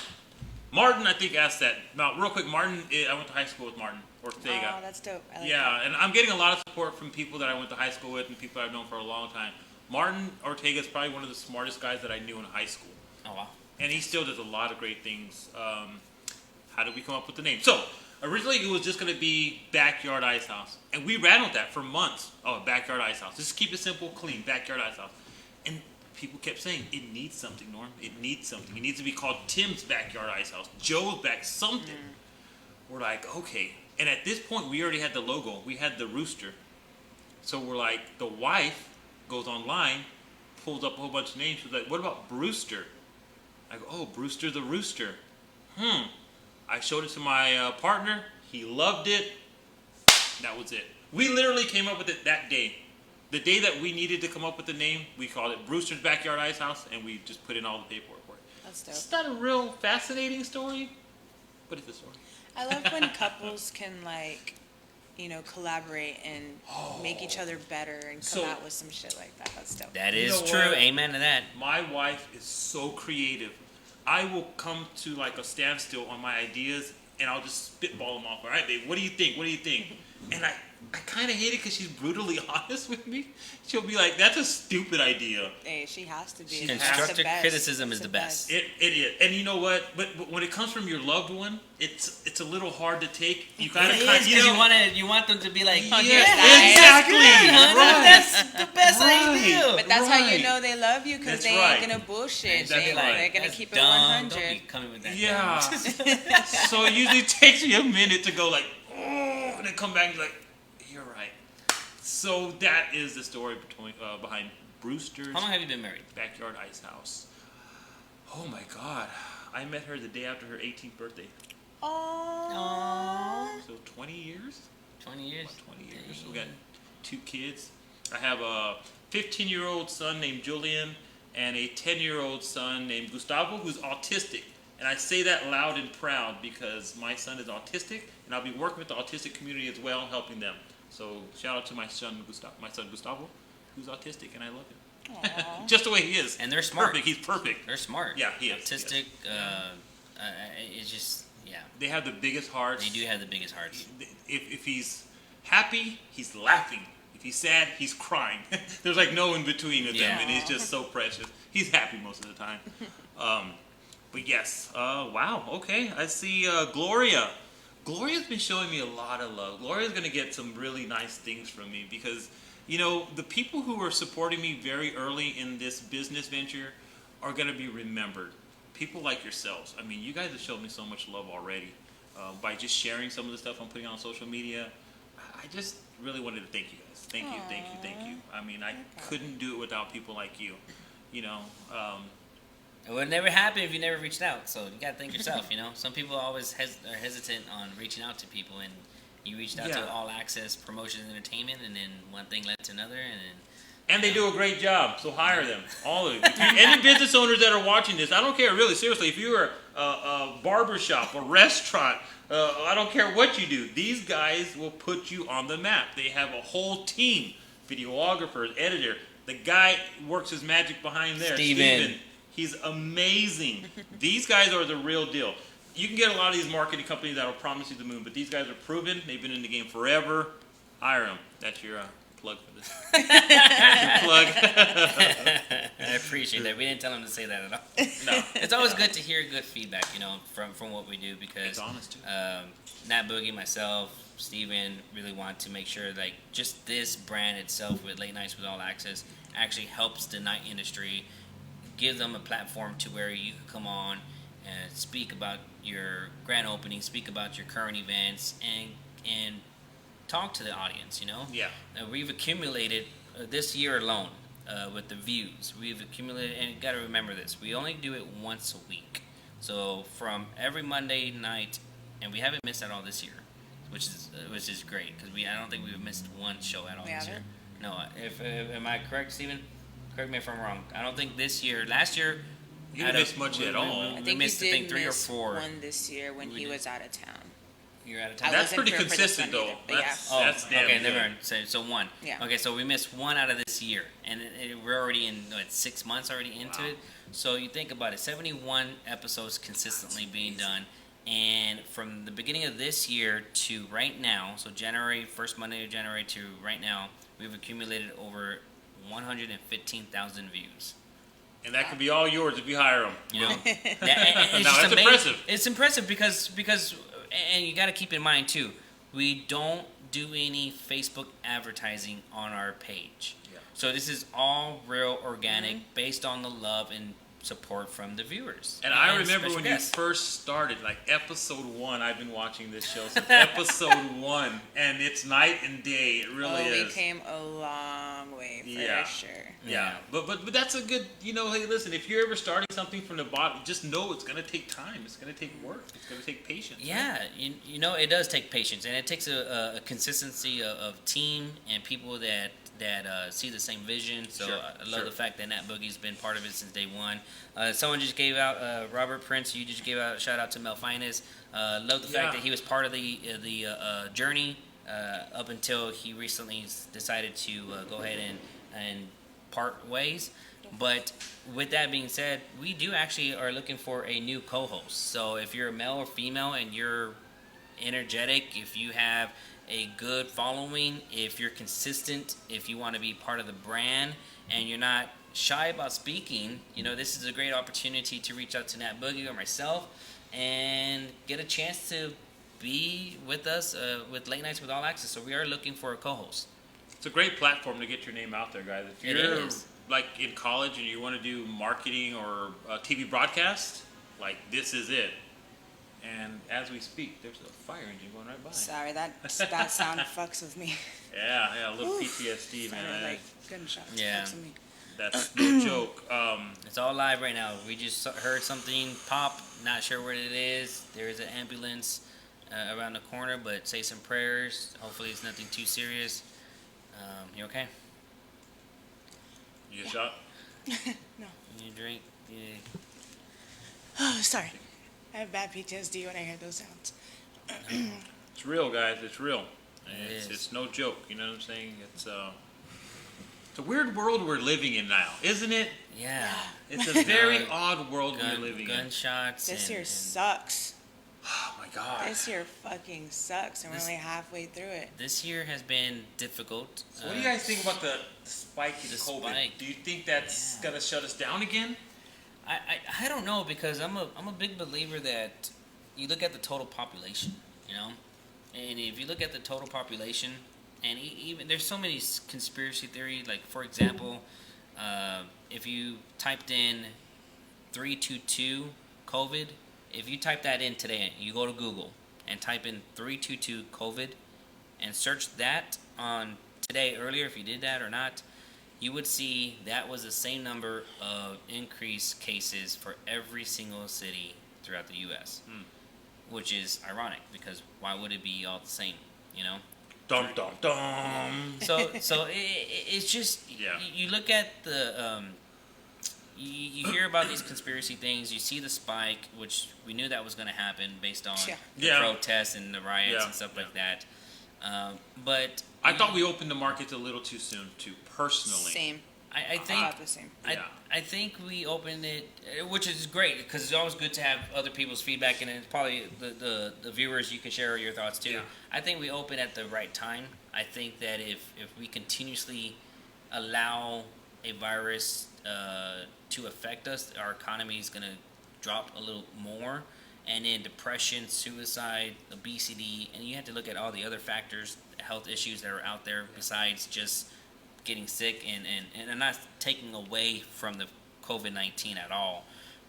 Martin, I think, asked that. Now, real quick, Martin, I went to high school with Martin Ortega. Oh, that's dope. I like Yeah, and I'm getting a lot of support from people that I went to high school with and people I've known for a long time. Martin Ortega is probably one of the smartest guys that I knew in high school. Oh, wow. And he still does a lot of great things. How did we come up with the name? So, originally it was just going to be Backyard Ice House. And we ran with that for months. Oh, Backyard Ice House. Just keep it simple, clean, Backyard Ice House. And people kept saying, it needs something, Norm. It needs something. It needs to be called Tim's Backyard Ice House. Joe's Back, something. We're like, okay. And at this point, we already had the logo. We had the rooster. So we're like, the wife goes online, pulls up a whole bunch of names. She's like, what about Brewster? I go, oh, Brewster the Rooster. I showed it to my partner. He loved it. That was it. We literally came up with it that day. The day that we needed to come up with the name, we called it Brewster's Backyard Ice House, and we just put in all the paperwork for it. That's dope. It's not a real fascinating story, but it's a story. I love when couples can, like, you know, collaborate and make each other better and come out with some shit like that. That's dope. That is know true. what? Amen to that. My wife is so creative. I will come to like a standstill on my ideas, and I'll just spitball them off. All right, babe, what do you think? What do you think? And I kind of hate it because she's brutally honest with me. She'll be like, that's a stupid idea. Hey, she has to be. She That's Constructive the best. criticism is It's the best. It is. And you know what? But when it comes from your loved one, it's a little hard to take. You gotta It kind is, you 'cause know, you want them to be like, Yeah, that's exactly. good, honey. Right. That's the best Right. idea. But that's how you Right. know they love you, because That's they right. ain't gonna bullshit. That's They're right. gonna That's keep it dumb. Don't 100. be coming with that. Yeah. dumb. So it usually takes me a minute to go like, oh, and then come back and be like, you're right. So that is the story behind Brewster's How long have you been married? Backyard Ice House. Oh my God. I met her the day after her 18th birthday. Aww. So 20 years? 20 years. About 20 years. We got 2 kids. I have a 15-year-old son named Julian and a 10-year-old son named Gustavo, who's autistic. And I say that loud and proud because my son is autistic, and I'll be working with the autistic community as well, helping them. So shout out to my son Gustavo, who's autistic, and I love him. Just the way he is. And they're smart. Perfect. He's perfect. They're smart. Yeah, he is. Autistic. It's just, yeah. They have the biggest hearts. They do have the biggest hearts. If he's happy, he's laughing. If he's sad, he's crying. There's like no in between with them, and he's just so precious. He's happy most of the time. But yes, wow, okay. I see Gloria. Gloria's been showing me a lot of love. Gloria's going to get some really nice things from me because, you know, the people who were supporting me very early in this business venture are going to be remembered. People like yourselves. I mean, you guys have shown me so much love already by just sharing some of the stuff I'm putting on social media. I just really wanted to thank you guys. Thank you, thank you, thank you. I mean, I couldn't do it without people like you. You know, It would never happen if you never reached out. So you got to think yourself. Some people always are hesitant on reaching out to people, and you reached out to All Access Promotions and Entertainment, and then one thing led to another, and then. And they do a great job, so hire them, all of you. Any business owners that are watching this, I don't care, really, seriously, if you're a barber shop, a restaurant, I don't care what you do, these guys will put you on the map. They have a whole team, videographers, editor. The guy works his magic behind there. Steven. He's amazing. These guys are the real deal. You can get a lot of these marketing companies that will promise you the moon, but these guys are proven. They've been in the game forever. Hire them. That's your plug for this. That's your plug. I appreciate that. We didn't tell him to say that at all. No. It's always good to hear good feedback, from what we do, because It's honest, too. Nat Boogie, myself, Steven really want to make sure like just this brand itself with Late Nights with All Access actually helps the night industry, give them a platform to where you can come on and speak about your grand opening, speak about your current events, and talk to the audience. Yeah. We've accumulated this year alone with the views. We've accumulated, and you got to remember this: we only do it once a week. So from every Monday night, and we haven't missed at all this year, which is great, because I don't think we've missed one show at all We this haven't? year. No, if am I correct, Steven? Correct me if I'm wrong. I don't think this year. Last year, You didn't miss much at all. I We think missed, you I think, did 3 or miss 4. one this year when We he did. was out of town. You're out of I time. That's wasn't pretty here for this consistent, one though. either, but yeah. That's damn okay, good. never mind. So one. Yeah. Okay, so we missed one out of this year, and we're already in 6 months already into Wow. it. So you think about it: 71 episodes consistently being done, and from the beginning of this year to right now, so first Monday of January to right now, we've accumulated over 115,000 views. And that could be all yours if you hire them. It's No, just it's impressive. It's impressive because, and you got to keep in mind too, we don't do any Facebook advertising on our page. Yeah. So this is all real organic, based on the love and support from the viewers. And I remember special when guests. you first started, like episode 1, I've been watching this show since episode 1, and it's night and day. It really is. We came a long way for Yeah. sure. Yeah, but that's a good, hey, listen, if you're ever starting something from the bottom, just know it's going to take time. It's going to take work. It's going to take patience. Yeah, it does take patience, and it takes a consistency of team and people that see the same vision. So Sure, I love the fact that Nat Boogie's been part of it since day one. Someone just gave out Robert Prince. You just gave out a shout out to Mel Finest. Love the fact that he was part of the journey up until he recently decided to go ahead and part ways. But with that being said, we do actually are looking for a new co-host. So if you're a male or female and you're energetic, if you have a good following, if you're consistent, if you want to be part of the brand and you're not shy about speaking, this is a great opportunity to reach out to Nat Boogie or myself and get a chance to be with us with Late Nights with All Access. So we are looking for a co-host. It's a great platform to get your name out there, guys. If It you're is. like in college and you want to do marketing or TV broadcast, like this is it. And as we speak, there's a fire engine going right by. Sorry, that sound fucks with me. Yeah, a little PTSD, Sorry, man. like gunshots Yeah. fucks with me. That's no joke. It's all live right now. We just heard something pop. Not sure what it is. There is an ambulance around the corner, but say some prayers. Hopefully it's nothing too serious. You okay? You get shot? No. You drink? You... Oh, sorry. I have bad PTSD when I hear those sounds. It's real, guys. It's real. It is. It's no joke. You know what I'm saying? It's a weird world we're living in now, isn't it? Yeah. It's a very odd world we're living in. Gunshots. This and, year sucks. Oh my God. This year fucking sucks, and we're only halfway through it. This year has been difficult. So what do you guys think about the spike in the COVID? spike. Do you think that's gonna shut us down again? I don't know, because I'm a big believer that you look at the total population, and if you look at the total population, and even there's so many conspiracy theories. Like for example, if you typed in 322 COVID, if you type that in today, you go to Google and type in 322 COVID, and search that on today earlier if you did that or not, you would see that was the same number of increased cases for every single city throughout the U.S., which is ironic because why would it be all the same, you know? Dum dum dum. So it's just Yeah. you look at the you hear about these conspiracy things. You see the spike, which we knew that was going to happen based on the Yeah. protests and the riots Yeah. and stuff like that. But I thought we opened the markets a little too soon, too. Personally, Same. I think About the same. Yeah. I think we opened it, which is great because it's always good to have other people's feedback, and it's probably the viewers, you can share your thoughts too. Yeah. I think we opened at the right time. I think that if we continuously allow a virus to affect us, our economy is going to drop a little more. And then depression, suicide, obesity, and you have to look at all the other factors, health issues that are out there besides just getting sick. And I'm not taking away from the COVID-19 at all,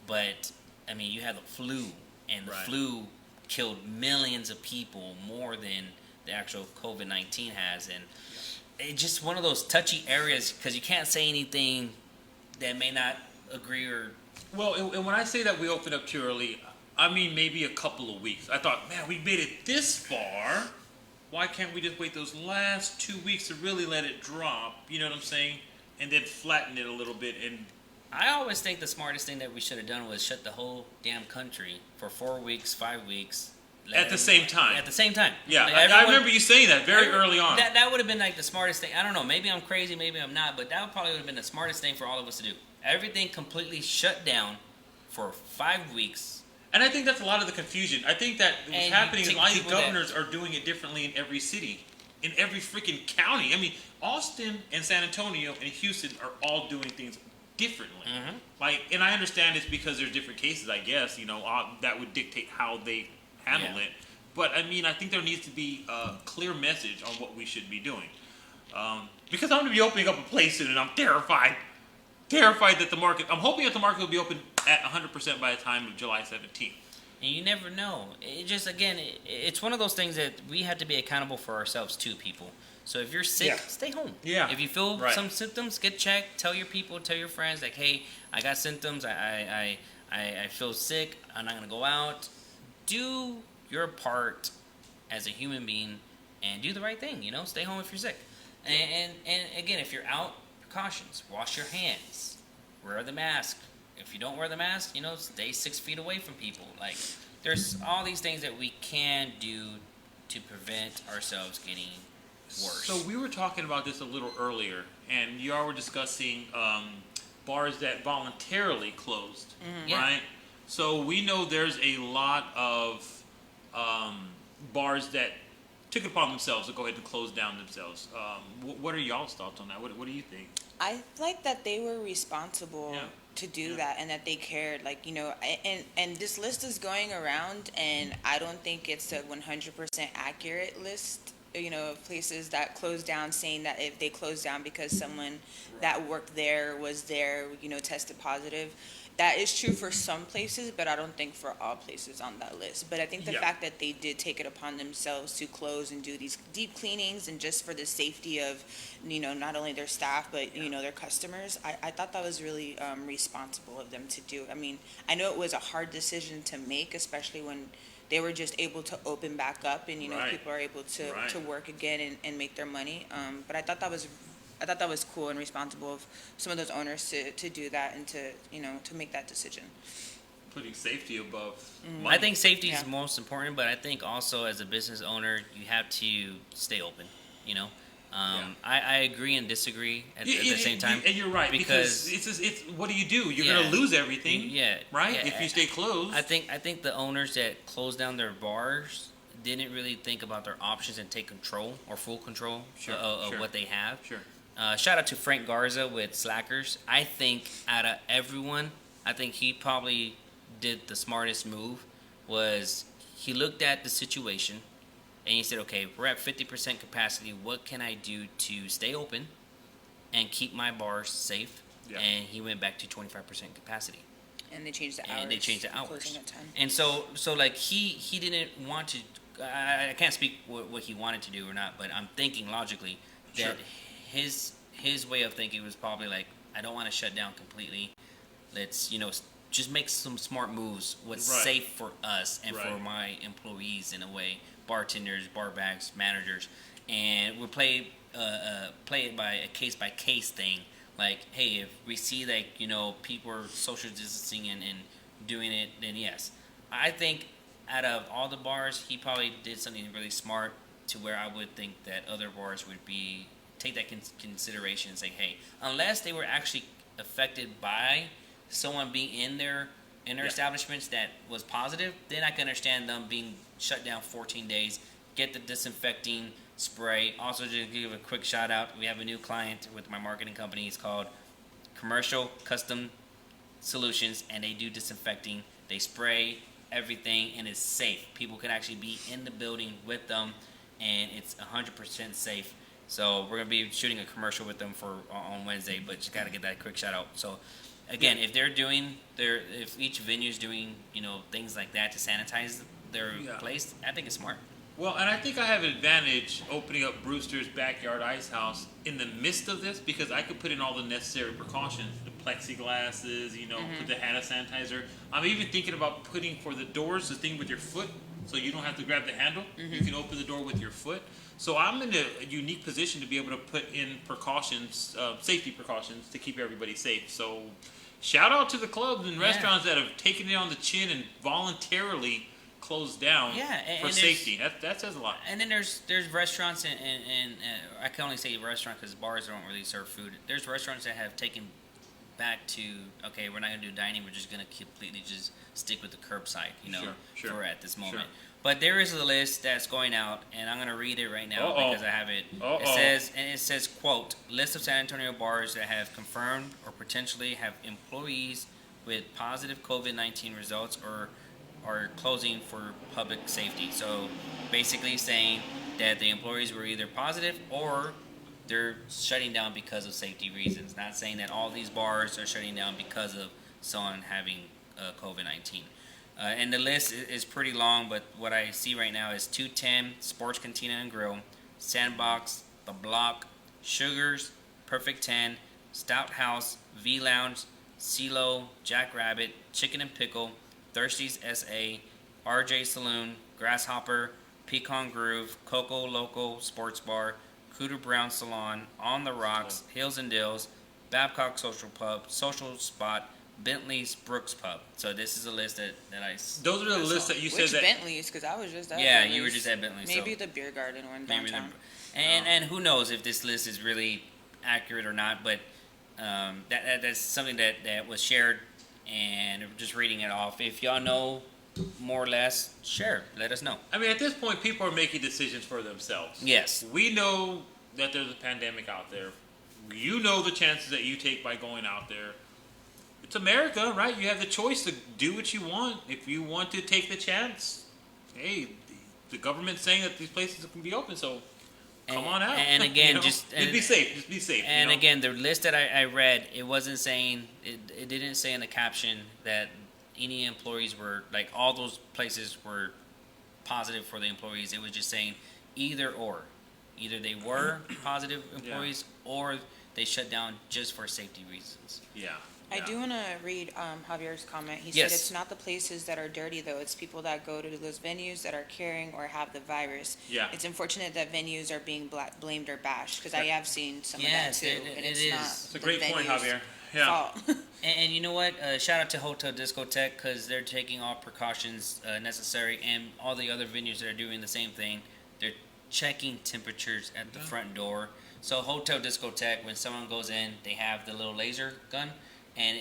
but I mean, you have the flu, and the Right. flu killed millions of people more than the actual COVID-19 has, and it's just one of those touchy areas because you can't say anything that may not agree or. Well, and when I say that we opened up too early, I mean maybe a couple of weeks. I thought, man, we made it this far. Why can't we just wait those last 2 weeks to really let it drop? You know what I'm saying? And then flatten it a little bit. And I always think the smartest thing that we should have done was shut the whole damn country for 4 weeks, 5 weeks. At the same time. At the same time. yeah, Like, I everyone- remember you saying that very early on. That would have been like the smartest thing. I don't know. Maybe I'm crazy. Maybe I'm not. But that probably would have been the smartest thing for all of us to do. Everything completely shut down for 5 weeks. And I think that's a lot of the confusion. I think that what's And happening is a take lot of these people that- governors are doing it differently in every city, in every freaking county. I mean, Austin and San Antonio and Houston are all doing things differently. Mm-hmm. Like, and I understand it's because there's different cases. I guess that would dictate how they handle Yeah. it. But I mean, I think there needs to be a clear message on what we should be doing. Because I'm going to be opening up a place soon, and I'm terrified. Terrified that the market. I'm hoping that the market will be open at 100% by the time of July 17th. And you never know. It just, again, it's one of those things that we have to be accountable for ourselves too, people. So if you're sick, Yeah. stay home. Yeah. If you feel Right. some symptoms, get checked. Tell your people, tell your friends, like, hey, I got symptoms. I feel sick. I'm not gonna go out. Do your part as a human being and do the right thing. You know, stay home if you're sick. And again, if you're out, precautions. Wash your hands. Wear the mask. If you don't wear the mask, you know, stay 6 feet away from people. Like, there's all these things that we can do to prevent ourselves getting worse. So we were talking about this a little earlier, and you all were discussing bars that voluntarily closed, Yeah. right? So we know there's a lot of bars that took it upon themselves to go ahead and close down themselves. What are y'all's thoughts on that? What do you think? I like that they were responsible Yeah. to do Yeah. that and that they cared. Like, you know, and this list is going around, and I don't think it's a 100% accurate list, you know, of places that closed down, saying that if they closed down because someone that worked there was there, you know, tested positive. That is true for some places, but I don't think for all places on that list. But I think the Yeah. fact that they did take it upon themselves to close and do these deep cleanings, and just for the safety of, you know, not only their staff, but, you know, their customers, I thought that was really responsible of them to do. I mean, I know it was a hard decision to make, especially when they were just able to open back up, and, you know, Right. people are able to, Right. to work again and make their money. But I thought that was cool and responsible of some of those owners to do that and to, you know, to make that decision. Putting safety above Mm-hmm. money. I think safety is Yeah. most important, but I think also as a business owner, you have to stay open. You know, I agree and disagree at the same time. And you're right, because because it's what do? You're Yeah. going to lose everything, yeah, right? yeah. If you stay closed. I think the owners that closed down their bars didn't really think about their options and take control or full control Sure, of sure. what they have. Sure. Shout out to Frank Garza with Slackers. I think out of everyone, I think he probably did the smartest move. Was he looked at the situation and he said, okay, we're at 50% capacity. What can I do to stay open and keep my bars safe? Yeah. And he went back to 25% capacity. And they changed the hours. And they changed the hours. Closing at 10. And so like he didn't want to. I can't speak what he wanted to do or not, but I'm thinking logically that Sure. his his way of thinking was probably like, I don't want to shut down completely. Let's, just make some smart moves. What's Right. safe for us and for Right. my employees in a way, bartenders, bar backs, managers, and we'll play it by a case by case thing. Like, hey, if we see like people are social distancing and doing it, then yes, I think out of all the bars, he probably did something really smart to where I would think that other bars would take that consideration and say, hey, unless they were actually affected by someone being in their establishments that was positive, then I can understand them being shut down 14 days. Get the disinfecting spray. Also, just give a quick shout out. We have a new client with my marketing company. It's called Commercial Custom Solutions, and they do disinfecting. They spray everything, and it's safe. People can actually be in the building with them, and it's 100% safe. So we're gonna be shooting a commercial with them on Wednesday, but just gotta get that quick shout out. So again, if if each venue is doing things like that to sanitize their place, I think it's smart. Well, and I think I have an advantage opening up Brewster's Backyard Ice House in the midst of this because I could put in all the necessary precautions, the plexiglasses, put the hand sanitizer. I'm even thinking about putting for the doors the thing with your foot, so you don't have to grab the handle. You can open the door with your foot. So I'm in a unique position to be able to put in precautions, safety precautions, to keep everybody safe. So shout out to the clubs and restaurants that have taken it on the chin and voluntarily closed down for safety. That says a lot. And then there's restaurants and I can only say restaurant because bars don't really serve food. There's restaurants that have taken back to, okay, we're not going to do dining. We're just going to completely just stick with the curbside, Sure. for at this moment. Sure. But there is a list that's going out, and I'm going to read it right now because I have it. It says, quote, list of San Antonio bars that have confirmed or potentially have employees with positive COVID-19 results or are closing for public safety. So basically saying that the employees were either positive or they're shutting down because of safety reasons. Not saying that all these bars are shutting down because of someone having COVID-19. And the list is pretty long, but what I see right now is 210, Sports Cantina and Grill, Sandbox, The Block, Sugars, Perfect 10, Stout House, V Lounge, CeeLo, Jackrabbit, Chicken and Pickle, Thirsty's SA, RJ Saloon, Grasshopper, Pecan Groove, Coco Loco Sports Bar, Cooter Brown Salon, On the Rocks, Hills and Dills, Babcock Social Pub, Social Spot, Bentley's Brooks Pub. So this is a list that I. Those are the lists that you said Which that. Bentley's? Because I was just at Yeah, you were just at Bentley's. Maybe so the beer garden one downtown. And who knows if this list is really accurate or not? But that's something that was shared, and just reading it off. If y'all know more or less, share. Let us know. I mean, at this point, people are making decisions for themselves. Yes. We know that there's a pandemic out there. You know the chances that you take by going out there. It's America, right? You have the choice to do what you want. If you want to take the chance, hey, the government's saying that these places can be open, so come on out. And again, just be safe. Just be safe. And again, the list that I read, it wasn't saying, it didn't say in the caption that any employees were, like, all those places were positive for the employees. It was just saying either or. Either they were positive employees or they shut down just for safety reasons. Yeah. I do want to read Javier's comment. He Yes. said it's not the places that are dirty, though. It's people that go to those venues that are carrying or have the virus. Yeah. It's unfortunate that venues are being blamed or bashed, because I have seen some Yes, of that, too. it and it's is. not It's a the great point, venue's Javier. Yeah. fault. And you know what? Shout out to Hotel Discotheque because they're taking all precautions necessary, and all the other venues that are doing the same thing. They're checking temperatures at the front door. So Hotel Discotheque, when someone goes in, they have the little laser gun, and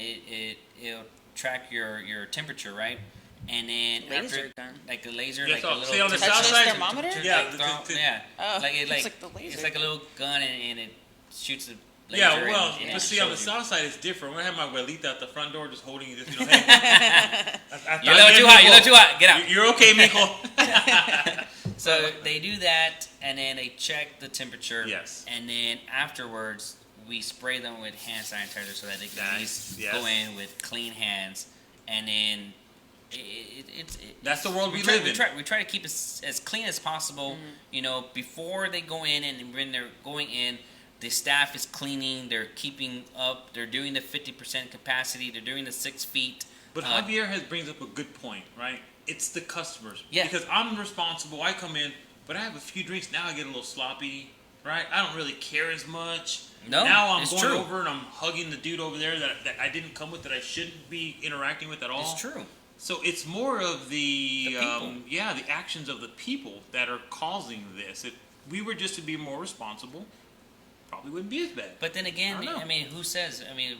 it'll track your temperature, right? And then Laser gun? like a laser, Yeah, like so a little see on the Touchless south side. thermometer? Yeah, yeah. Oh, like it's like the laser. It's like a little gun, and it shoots the laser. Yeah, well, and but it see, on the shows you. south side, it's different. When I have my abuelita at the front door just holding you, just, hey. You're a little too hot. You're a little too hot. Get out. You're okay, Mijo. So they do that, and then they check the temperature. Yes. And then afterwards, we spray them with hand sanitizer so that they can at least Yes. go in with clean hands. And then That's the world we try, live we in. try, we try to keep it as clean as possible. Before they go in, and when they're going in, the staff is cleaning. They're keeping up. They're doing the 50% capacity. They're doing the 6 feet. But Javier brings up a good point, right? It's the customers. Yeah. Because I'm responsible. I come in, but I have a few drinks. Now I get a little sloppy, right? I don't really care as much. No, now I'm it's going true. over and I'm hugging the dude over there that I didn't come with, that I shouldn't be interacting with at all. It's true. So it's more of the people. the actions of the people that are causing this. If we were just to be more responsible, probably wouldn't be as bad. But then again, I don't know. I mean, who says? I mean,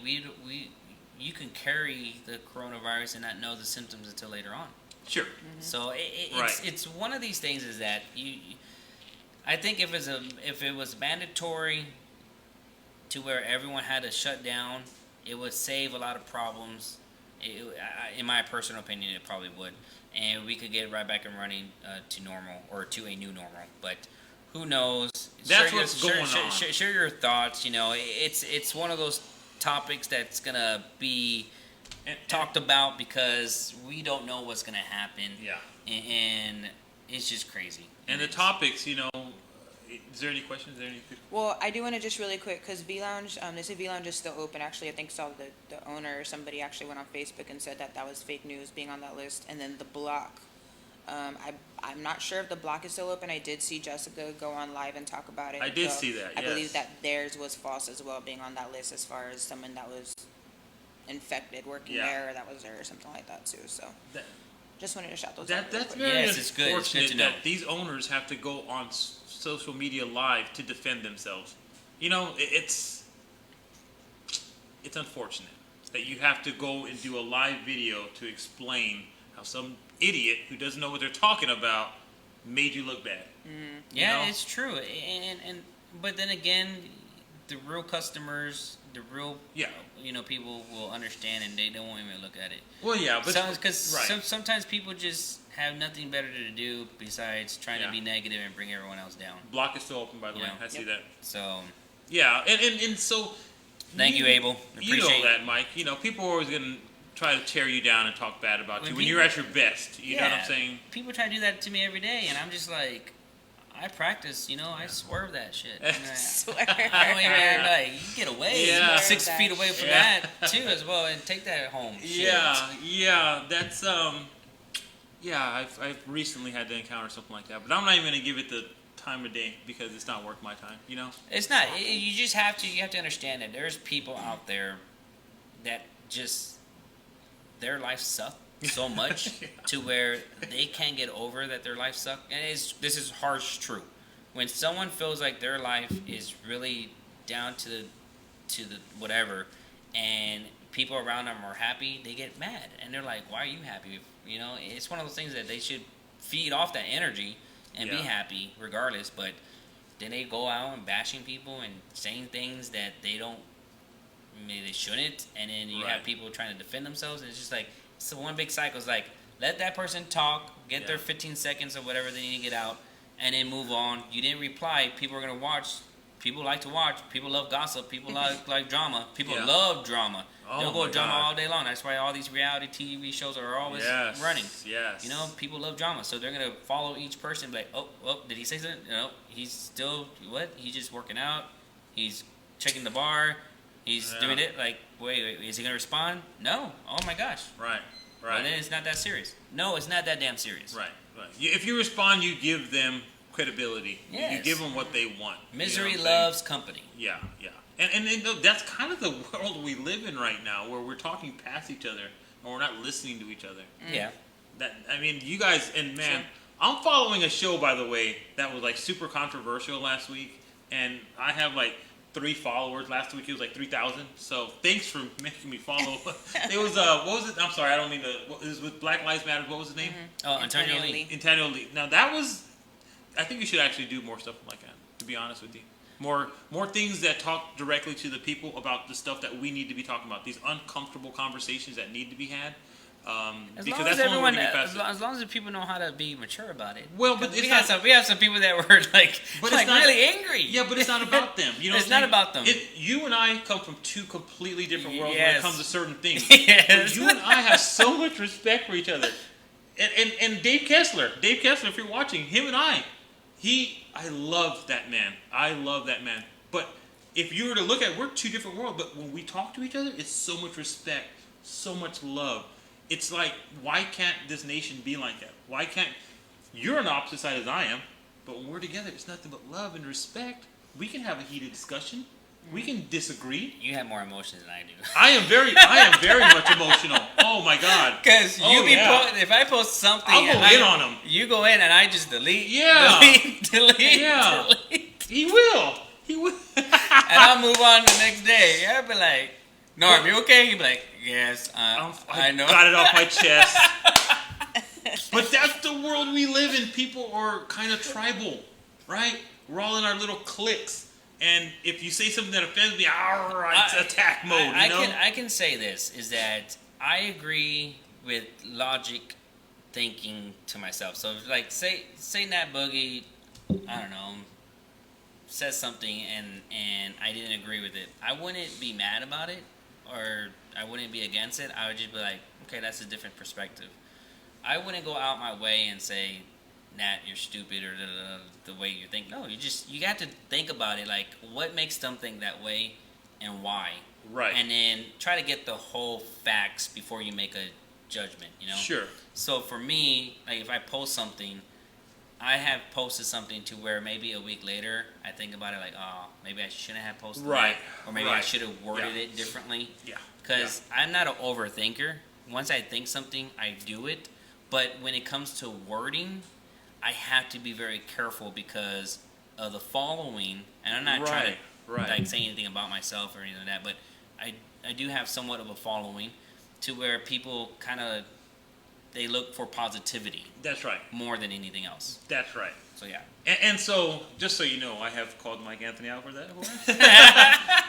you can carry the coronavirus and not know the symptoms until later on. Sure. So Right. it's one of these things is that I think if it was mandatory to where everyone had to shut down, it would save a lot of problems. In my personal opinion, it probably would, and we could get right back and running to normal or to a new normal. But who knows? That's what's going on. Share your thoughts. You know, it's one of those topics that's gonna be talked about because we don't know what's gonna happen. Yeah. And it's just crazy. And the topics, you know, is there any questions? Is there any? Well, I do want to just really quick, because V Lounge, they say V Lounge is still open. Actually, I think saw the owner or somebody actually went on Facebook and said that was fake news being on that list. And then the block, I'm not sure if the block is still open. I did see Jessica go on live and talk about it. I did So see that, I yes. believe that theirs was false as well, being on that list as far as someone that was infected working Yeah. there or that was there or something like that too. So That, just wanted to shout those that out. really that's quick. very Yes, it's good. It's good unfortunate to know. that these owners have to go on social media live to defend themselves. You know, it's unfortunate that you have to go and do a live video to explain how some idiot who doesn't know what they're talking about made you look bad. Yeah, know? it's true. And but then again, the real customers, the real Yeah. people will understand and they won't even look at it. Well, yeah, but Because right. sometimes people just have nothing better to do besides trying Yeah. to be negative and bring everyone else down. Block is still open, by the way. Yeah. I see Yep. that. So Yeah, and so. thank you, Abel. You know Appreciate that, Mike. You know, people are always going to try to tear you down and talk bad about you when you're at your best. You know what I'm saying? People try to do that to me every day, and I'm just like, I practice. I swerve that shit. And Swear. I don't even like you get away. Yeah. You're 6 Swerve feet that away from Yeah. that too, as well, and take that home. Shit. Yeah, that's I've recently had to encounter something like that, but I'm not even going to give it the time of day because it's not worth my time. You know? It's not. You just have to. You have to understand that there's people out there that just their life sucks so much to where they can't get over that their life sucks. And this is harsh truth. When someone feels like their life is really down to the whatever, and people around them are happy, they get mad and they're like, "Why are you happy?" It's one of those things that they should feed off that energy and be Yeah. happy regardless. But then they go out and bashing people and saying things that they don't. Maybe they shouldn't, and then you Right. have people trying to defend themselves, and it's just like it's one big cycle. It's like let that person talk, get their Yeah. 15 seconds or whatever they need to get out, and then move on. You didn't reply. People are gonna watch. People like to watch. People love gossip. People like drama. People Yeah. love drama. Oh They'll go my drama God. all day long. That's why all these reality TV shows are always Yes. running. Yes. People love drama, so they're gonna follow each person. And be like, oh, did he say something? No, he's still what? He's just working out. He's checking the bar. He's Yeah. doing it. Like, wait, is he gonna respond? No. Oh my gosh. Right. Well, Right. then it's not that serious. No, it's not that damn serious. Right. If you respond, you give them credibility. You Yes. give them what they want. You know Misery what I'm saying? loves company. Yeah. And that's kind of the world we live in right now, where we're talking past each other and we're not listening to each other. Yeah. You guys, and man, Sure. I'm following a show, by the way, that was like super controversial last week, and I have like 3 followers. Last week it was like 3,000. So thanks for making me follow. It was what was it? I'm sorry, I don't mean to. It was with Black Lives Matter. What was his name? Oh, Antonio Antonio Lee. Lee. Antonio Lee. Now that was. I think you should actually do more stuff like that. To be honest with you, more things that talk directly to the people about the stuff that we need to be talking about. These uncomfortable conversations that need to be had. As Because long as that's the only way everyone, we get past it. as long as the people know how to be mature about it. Well, but 'Cause it's we have some people that were like, But it's not- really angry. Yeah, but it's not about them. You know, It's what I'm not about them. You and I come from 2 completely different worlds when Yes. it comes to certain things. Yes. But you and I have so much respect for each other. And Dave Kessler, if you're watching, him and I love that man. I love that man. But if you were to look at it, we're two different worlds, but when we talk to each other, it's so much respect, so much love. It's like, why can't this nation be like that? Why can't, you're on the opposite side as I am, but when we're together, it's nothing but love and respect. We can have a heated discussion. We can disagree. You have more emotions than I do. I am very much emotional. Oh my God. Because if I post something, I'll go in on him. You go in and I just delete. Yeah. delete. Yeah. Delete. He will. And I'll move on the next day. I'll be like, Norm, you okay? He'll be like, yes, I know. Got it off my chest. But that's the world we live in. People are kind of tribal, right? We're all in our little cliques. And if you say something that offends me, it's attack mode, you know? I can say this, is that I agree with logic thinking to myself. So, like, say Nat Boogie, I don't know, says something and I didn't agree with it. I wouldn't be mad about it, or I wouldn't be against it. I would just be like, okay, that's a different perspective. I wouldn't go out my way and say, Nat, you're stupid, or the way you think. No, you got to think about it. Like, what makes them think that way, and why? Right. And then try to get the whole facts before you make a judgment. You know. Sure. So for me, like, if I post something, I have posted something to where maybe a week later I think about it like, oh, maybe I shouldn't have posted right. that, or maybe I should have worded it differently. Yeah. Because I'm not an overthinker. Once I think something, I do it. But when it comes to wording, I have to be very careful because of the following, and I'm not trying to like say anything about myself or anything like that, but I do have somewhat of a following to where people kind of, they look for positivity. That's right. More than anything else. That's right. So yeah. And so, just so you know, I have called Mike Anthony out for that.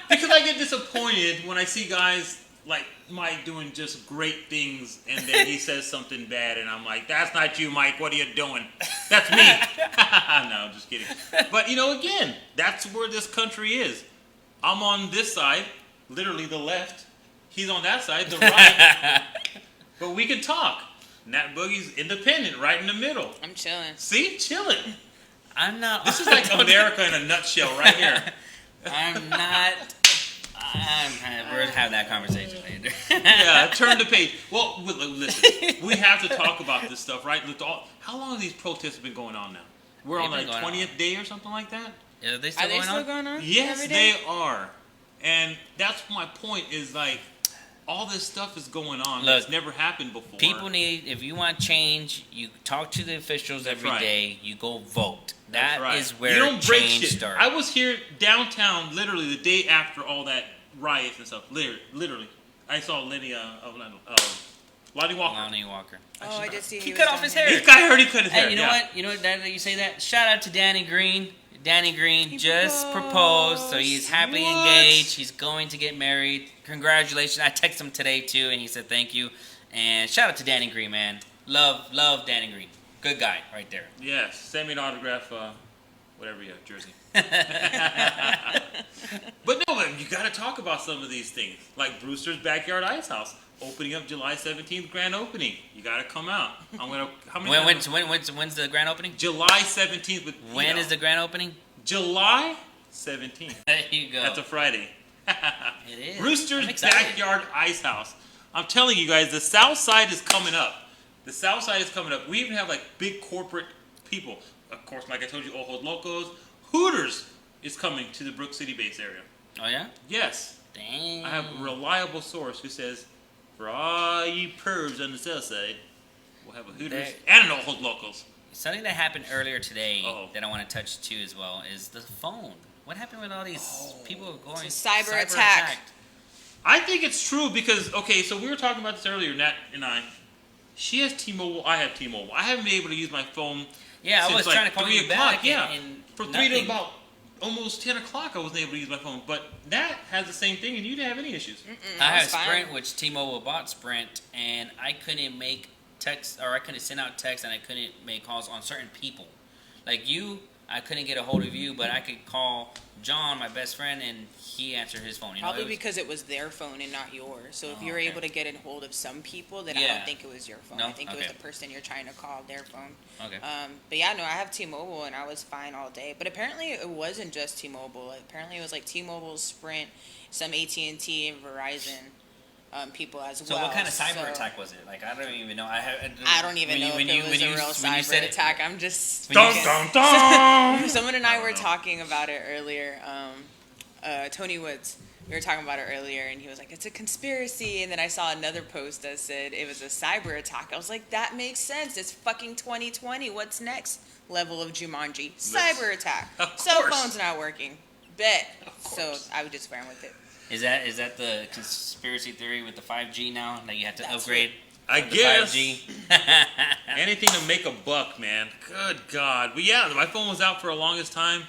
Because I get disappointed when I see guys like Mike doing just great things, and then he says something bad, and I'm like, that's not you, Mike. What are you doing? That's me. No, I'm just kidding. But, you know, again, that's where this country is. I'm on this side, literally the left. He's on that side, the right. But we can talk. Nat Boogie's independent, right in the middle. I'm chilling. See? Chilling. I'm not. This is like America in a nutshell right here. I'm not. We're gonna have that conversation later. Yeah, turn the page. Well, listen, we have to talk about this stuff, right? How long have these protests been going on now? We're on like 20th day or something like that? Are they still going on? Yes, they are. And that's my point, is like, all this stuff is going on. Look, that's never happened before. People need, if you want change, you talk to the officials every day. You go vote. That is where you don't break change shit. starts. I was here downtown literally the day after all that riots and stuff. Literally. I saw Lonnie Walker. Lonnie Walker. Oh, I did see he cut off his hair. This guy heard he cut his hair. Hey, you know what? You know what? That you say that. Shout out to Danny Green. Danny Green just proposed, so he's happily engaged. He's going to get married. Congratulations! I texted him today too, and he said thank you. And shout out to Danny Green, man. Love Danny Green. Good guy, right there. Yes. Send me an autograph. Whatever you have, jersey. But no, man, you got to talk about some of these things, like Brewster's Backyard Ice House opening up July 17th, grand opening. You got to come out. I'm gonna. How many? When's the grand opening? July 17th. When is the grand opening? July 17th. There you go. That's a Friday. It is. Brewster's Backyard Ice House. I'm telling you guys, the South Side is coming up. The South Side is coming up. We even have like big corporate people. Of course, like I told you, Ojos Locos. Hooters is coming to the Brook City base area. Oh yeah? Yes. Dang. I have a reliable source who says, for all you pervs on the South Side, we'll have a Hooters and an Ojos Locos. Something that happened earlier today that I want to touch too as well is the phone. What happened with all these people going cyber attack? I think it's true because, okay, so we were talking about this earlier, Nat and I. She has T-Mobile, I have T-Mobile. I haven't been able to use my phone I was like trying to call 3 you o'clock. back. Yeah, and for 3 nothing. to about almost 10 o'clock I wasn't able to use my phone. But Nat has the same thing and you didn't have any issues. I have Sprint, which T-Mobile bought Sprint, and I couldn't make text, or I couldn't send out text, and I couldn't make calls on certain people. Like you I couldn't get a hold of you, but I could call John, my best friend, and he answered his phone. You know, Probably it was- because it was their phone and not yours. So if Oh, you were okay. able to get in hold of some people, then I Yeah. don't think it was your phone. No? I think it was Okay. the person you're trying to call, their phone. Okay. But yeah, no, I have T-Mobile and I was fine all day. But apparently it wasn't just T-Mobile. Apparently it was like T-Mobile, Sprint, some AT&T, and Verizon people as So well. what kind of cyber So attack was it? Like, I don't even know. I don't even know if it was a real cyber attack. I'm just When you speaking. Dun, dun, dun. Someone and I don't were know. talking about it earlier. Tony Woods. We were talking about it earlier, and he was like, "It's a conspiracy." And then I saw another post that said it was a cyber attack. I was like, "That makes sense. It's fucking 2020. What's next level of Jumanji? Cyber attack. Of Cell course. phones not working. Bet." Of So course. I would just ran with it. Is that the conspiracy theory with the 5G now? That you have to That's upgrade I the guess 5G? anything to make a buck, man. Good God. But yeah, my phone was out for the longest time.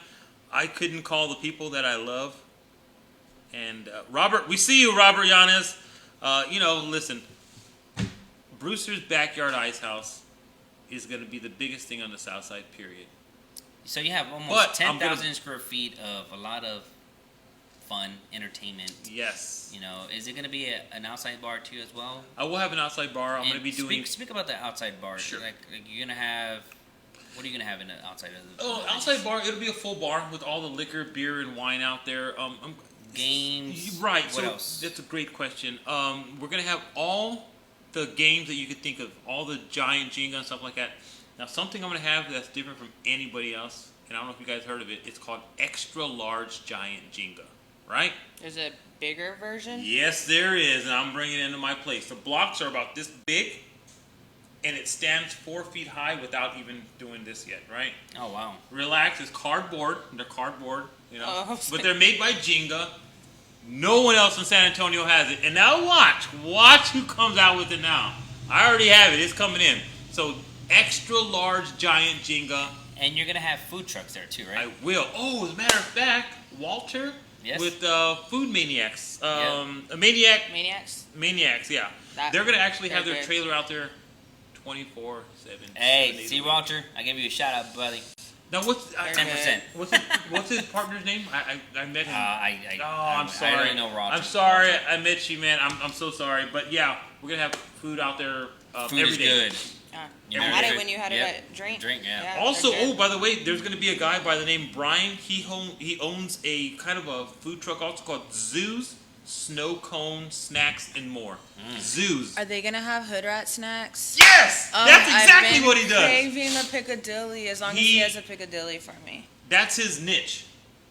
I couldn't call the people that I love. And Robert, we see you, Robert Yanes. Listen, Brewster's Backyard Ice House is going to be the biggest thing on the South Side, period. So you have almost But I'm 10,000 gonna- square feet of a lot of fun, entertainment. Yes. You know, is it going to be an outside bar too as well? I will have an outside bar. I'm And going to be doing... Speak about the outside bar. Sure. Like you're going to have... What are you going to have in the outside of the... Oh, outside bar, it'll be a full bar with all the liquor, beer, and wine out there. Games. Right. What So else? that's a great question. We're gonna have all the games that you could think of, all the giant Jenga and stuff like that. Now, something I'm gonna have that's different from anybody else, and I don't know if you guys heard of it. It's called extra large giant Jenga. Right? There's a bigger version. Yes, there is, and I'm bringing it into my place. The blocks are about this big, and it stands 4 feet high without even doing this yet. Right? Oh, wow. Relax. It's cardboard. They're cardboard, Oh, but they're made by Jenga. No one else in San Antonio has it. And now watch who comes out with it now. I already have it. It's coming in. So extra large giant Jenga. And you're going to have food trucks there too, right? I will. Oh, as a matter of fact, Walter Yes. with Food Maniacs. Yeah. Maniacs. Yeah. That- They're gonna actually have they're their good. trailer out there 24/7. Hey, 7 days see a week. Walter? I give you a shout out, buddy. Now what's They're 10%. what's his partner's name? I met him. I'm sorry. I don't know Walter. I'm sorry. I met you, man. I'm so sorry. But yeah, we're gonna have food out there Food every is day. good. I You had know, it when you had yep. it at Drink. Drink, yeah. Also, they're good. by the way, there's gonna be a guy by the name Brian. He owns a kind of a food truck also called Zoo's Snow Cone Snacks and More. Zoo's. Are they gonna have hood rat snacks? Yes, that's exactly I've been what he does. Craving a Piccadilly as long as he has a Piccadilly for me. That's his niche.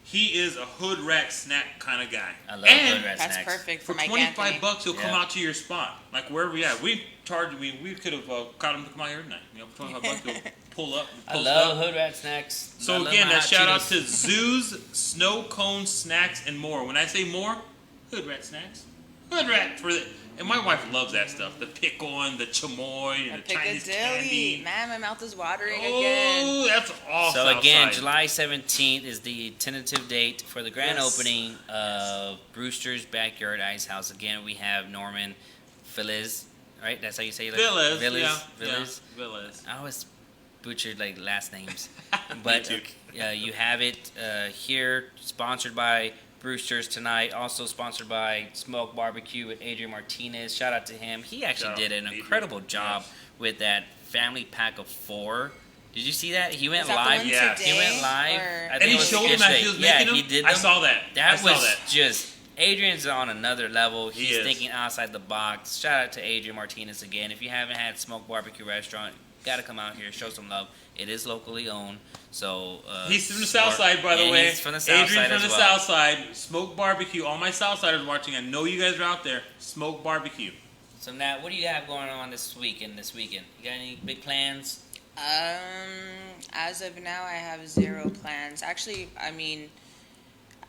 He is a hood rat snack kind of guy. I love and hood rat That's snacks. perfect for For Mike 25 Anthony. bucks, he'll come Yeah. out to your spot, like wherever we at. We charge. We could have got him to come out here tonight. For 25 bucks, he'll pull up. I post love up. hood rat snacks. I So love again, my that hot shout out Cheetos. to Zoo's Snow Cone Snacks and More. When I say more, hood rat snacks, hood rat for the. And my wife loves that stuff. The pickle and the chamoy and A the Chinese Piccadilly. candy. Man, my mouth is watering again. Oh, that's awesome. So again, July 17th is the tentative date for the grand Yes. opening of Brewster's Backyard Ice House. Again, we have Norman Villas, right? That's how you say it? Villas. Villas. Yeah, Villas. Yeah, Villas. I always butchered like last names. Me But too. you have it here, sponsored by Brewster's tonight. Also sponsored by Smoke Barbecue with Adrian Martinez. Shout out to him. He actually Shout out did an Adrian. incredible job Yes. with that family pack of 4. Did you see that? He went Is that the live. one Yeah. today, He went live. or- I And think he it was showed them as yesterday. he was Yeah, making them. he did I them. saw that. That I saw was that. just Adrian's on another level. He He's is. thinking outside the box. Shout out to Adrian Martinez again. If you haven't had Smoke Barbecue Restaurant, gotta come out here, show some love. It is locally owned, so He's from the South Side, by the and way. He's from the South Adrian Side from as the well. South Side. Smoke Barbecue. All my South Siders watching. I know you guys are out there. Smoke Barbecue. So Nat, what do you have going on this weekend? You got any big plans? As of now, I have 0 plans. Actually, I mean,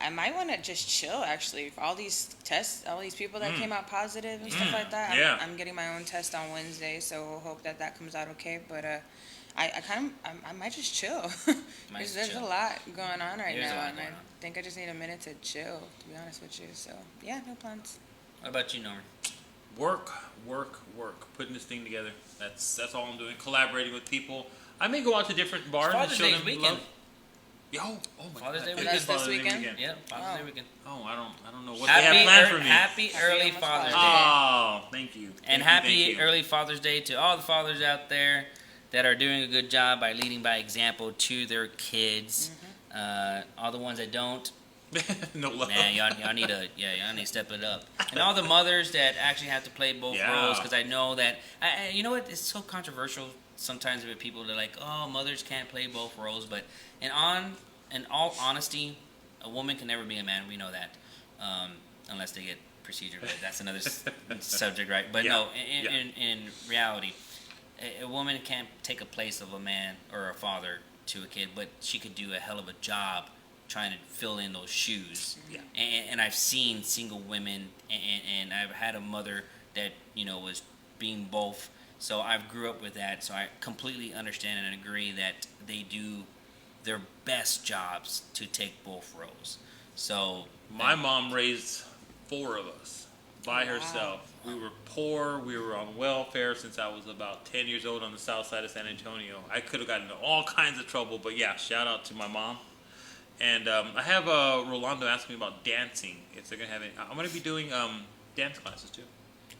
I might want to just chill. Actually, for all these tests, all these people that came out positive and stuff like that. Yeah. I'm getting my own test on Wednesday, so we'll hope that comes out okay. But I might just chill. Might There's chill. a lot going on right There's a now, lot and going I on. think I just need a minute to chill. To be honest with you, so yeah, no plans. What about you, Norman? Work. Putting this thing together. That's all I'm doing. Collaborating with people. I may go out to different bars and Father's show Day them weekend. love. Yo, oh my Father's God. Day It weekend. is Father's Day This weekend. Yeah, Father's Day weekend. Oh, I don't know what they have planned for me. Happy early almost Father's Day. Oh, thank you. And Thank happy you. early Father's Day to all the fathers out there that are doing a good job by leading by example to their kids. All the ones that don't, No love. man, y'all need to step it up. And all the mothers that actually have to play both Yeah. roles, because I know that, you know what, it's so controversial sometimes with people that are like, oh, mothers can't play both roles, but in all honesty, a woman can never be a man. We know that, unless they get procedure, but that's another subject, right? But no, in reality, a woman can't take a place of a man or a father to a kid, but she could do a hell of a job trying to fill in those shoes. Yeah. And I've seen single women, and I've had a mother that was being both. So I've grew up with that. So I completely understand and agree that they do their best jobs to take both roles. So My mom raised 4 of us by herself. We were poor. We were on welfare since I was about 10 years old on the south side of San Antonio. I could have gotten into all kinds of trouble, but yeah, shout out to my mom. And I have Rolando asking me about dancing. If they're gonna have any, I'm gonna be doing dance classes too.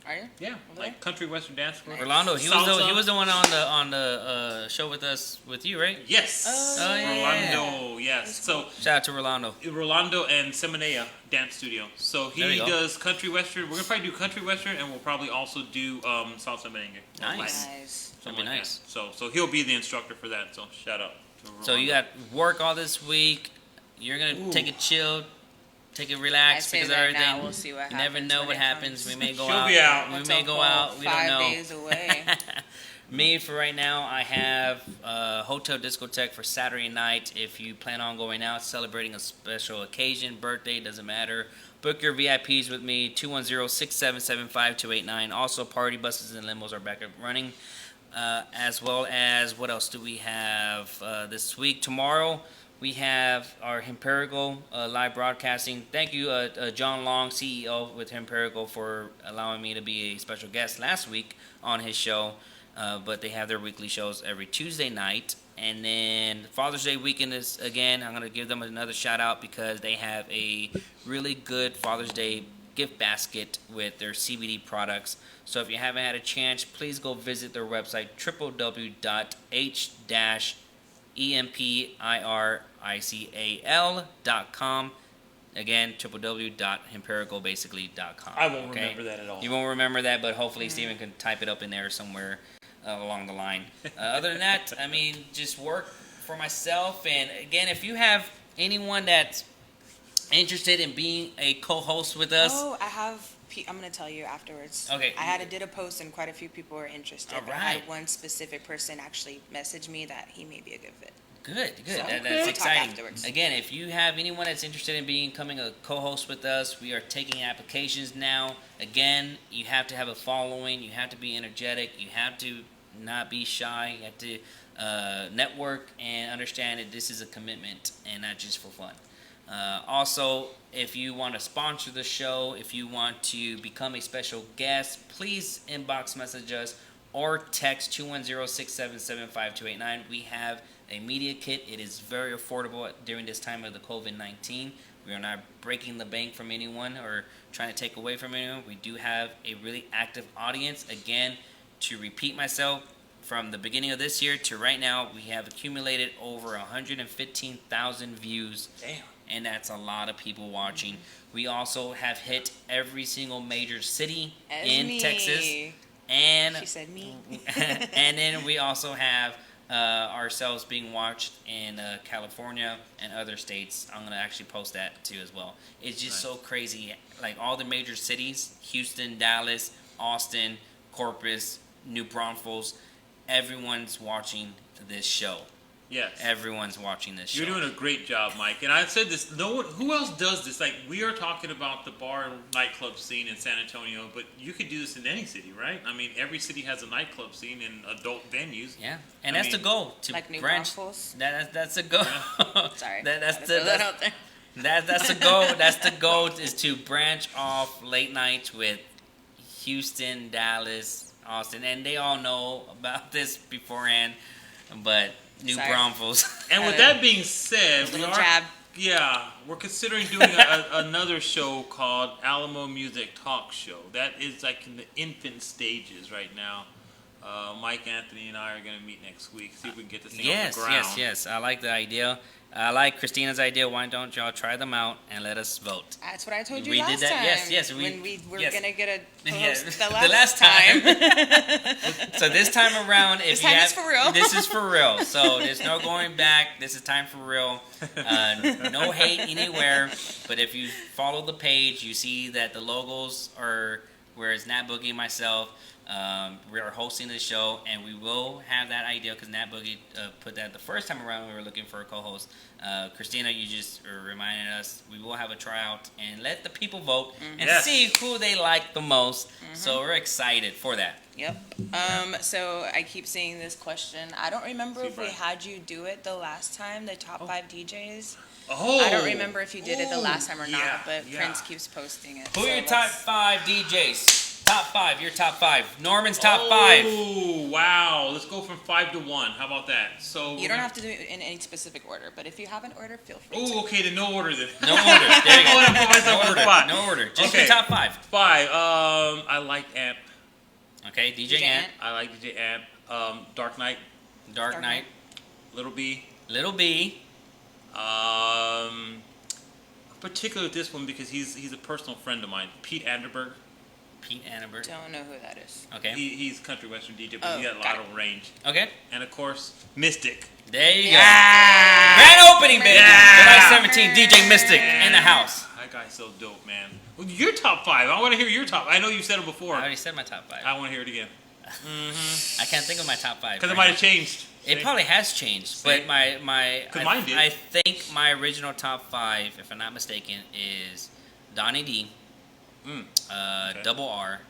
Are you? Yeah, like country western dance. Orlando, he was the one on the show with you, right? Yes. Oh, yeah. Rolando. Yes. So Shout out to Rolando. Rolando and Seminea Dance Studio. So There he you go. does country western. We're gonna probably do country western, and we'll probably also do salsa merengue. Nice. Nice. That'd be nice. That. So he'll be the instructor for that. So shout out to Rolando. So you got work all this week. You're gonna take it chill, take it I relaxed say because that everything. now. We'll see what You happens. never know when what it happens. comes. We may go She'll out. be out. We It's may a go full out. We don't 5 know. days away. Me, for right now, I have Hotel Discotheque for Saturday night. If you plan on going out, celebrating a special occasion, birthday, doesn't matter. Book your VIPs with me, 210-677-5289. Also, party buses and limos are back up running. As well as, what else do we have this week? Tomorrow, we have our Empirical live broadcasting. Thank you, John Long, CEO with Empirical, for allowing me to be a special guest last week on his show. But they have their weekly shows every Tuesday night. And then Father's Day weekend is, again, I'm going to give them another shout out because they have a really good Father's Day gift basket with their CBD products. So if you haven't had a chance, please go visit their website, www.h-empirical.com. Again, www.empiricalbasically.com. I won't remember that at all. You won't remember that, but hopefully Steven can type it up in there somewhere along the line. Other than that, I mean, just work for myself. And again, if you have anyone that's interested in being a co-host with us, Oh, I have. I'm gonna tell you afterwards. Okay. did a post and quite a few people were interested. All I had right. one specific person actually message me that he may be a good fit. good. So, That's we'll talk exciting. afterwards. Again, if you have anyone that's interested in becoming a co-host with us, we are taking applications now. Again, you have to have a following. You have to be energetic. You have to not be shy. You have to network and understand that this is a commitment and not just for fun. Also, if you want to sponsor the show, if you want to become a special guest, please inbox message us or text 210-677-5289. We have a media kit. It is very affordable during this time of the COVID-19. We are not breaking the bank from anyone or trying to take away from anyone. We do have a really active audience. Again, to repeat myself, from the beginning of this year to right now, we have accumulated over 115,000 views. Damn. And that's a lot of people watching. We also have hit every single major city in me. Texas. And She said me. and then we also have ourselves being watched in California and other states. I'm going to actually post that too as well. It's just so crazy. Like all the major cities, Houston, Dallas, Austin, Corpus, New Braunfels, everyone's watching this show. Yes. Everyone's watching this show. You're doing a great job, Mike. And I said this, no one, who else does this? Like, we are talking about the bar and nightclub scene in San Antonio, but you could do this in any city, right? I mean, every city has a nightclub scene and adult venues. Yeah, and I that's the mean- goal to Like New branch. Braunfels? That's the goal. Sorry. That's Gotta the throw that out there. that's the goal. That's the goal is to branch off late nights with Houston, Dallas, Austin, and they all know about this beforehand. But New Sorry. Braunfels. And with that being said, we Little are jab. we're considering doing another show called Alamo Music Talk Show. That is like in the infant stages right now. Mike Anthony and I are going to meet next week, see if we can get this thing off the ground. Yes. I like the idea. I like Christina's idea. Why don't y'all try them out and let us vote? That's what I told you We last did that. time. Yes. When we were yes. gonna get a Yes. host The the last time. So this time around, if This you time have, is for real. This is for real. So there's no going back. This is time for real. No hate anywhere. But if you follow the page, you see that the logos are where it's Nat Boogie and myself. We are hosting the show, and we will have that idea because Nat Boogie put that the first time around when we were looking for a co-host. Christina, you just reminded us we will have a tryout and let the people vote and Yes. see who they like the most. So we're excited for that. Yep. So I keep seeing this question. I don't remember if we Brian. had you do it the last time, the top 5 DJs. Oh, I don't remember if you did it the last time or yeah, not, but yeah. Prince keeps posting it. Who so are your let's- top 5 DJs? Top 5, your top 5. Norman's top 5. Oh, wow. Let's go from 5 to 1. How about that? So You don't have to do it in any specific order, but if you have an order, feel free to. Oh, okay, then no order then. No order. There you I want to go. put myself on the spot. No order. Just Okay. your top 5. 5. I like Amp. Okay, DJ DJ Ant, Ant. I like DJ Amp. Dark Knight. Dark Dark Knight, Little B. Little B. Particularly with this one because he's a personal friend of mine. Pete Anderberg. Pete Annenberg. Don't know who that is. Okay. He's country western DJ, but Oh, he got a got lot of range. Okay. And of course, Mystic. There you go. Yeah. Grand opening, baby. Yeah. July 17th, DJ Mystic in the house. That guy's so dope, man. Well, your top 5. I want to hear your top. I know you said it before. I already said my top 5. I want to hear it again I can't think of my top 5. because it might have changed. It probably has changed, but my 'Cause mine did. I think my original top 5, if I'm not mistaken, is Donnie D, Okay. Double R,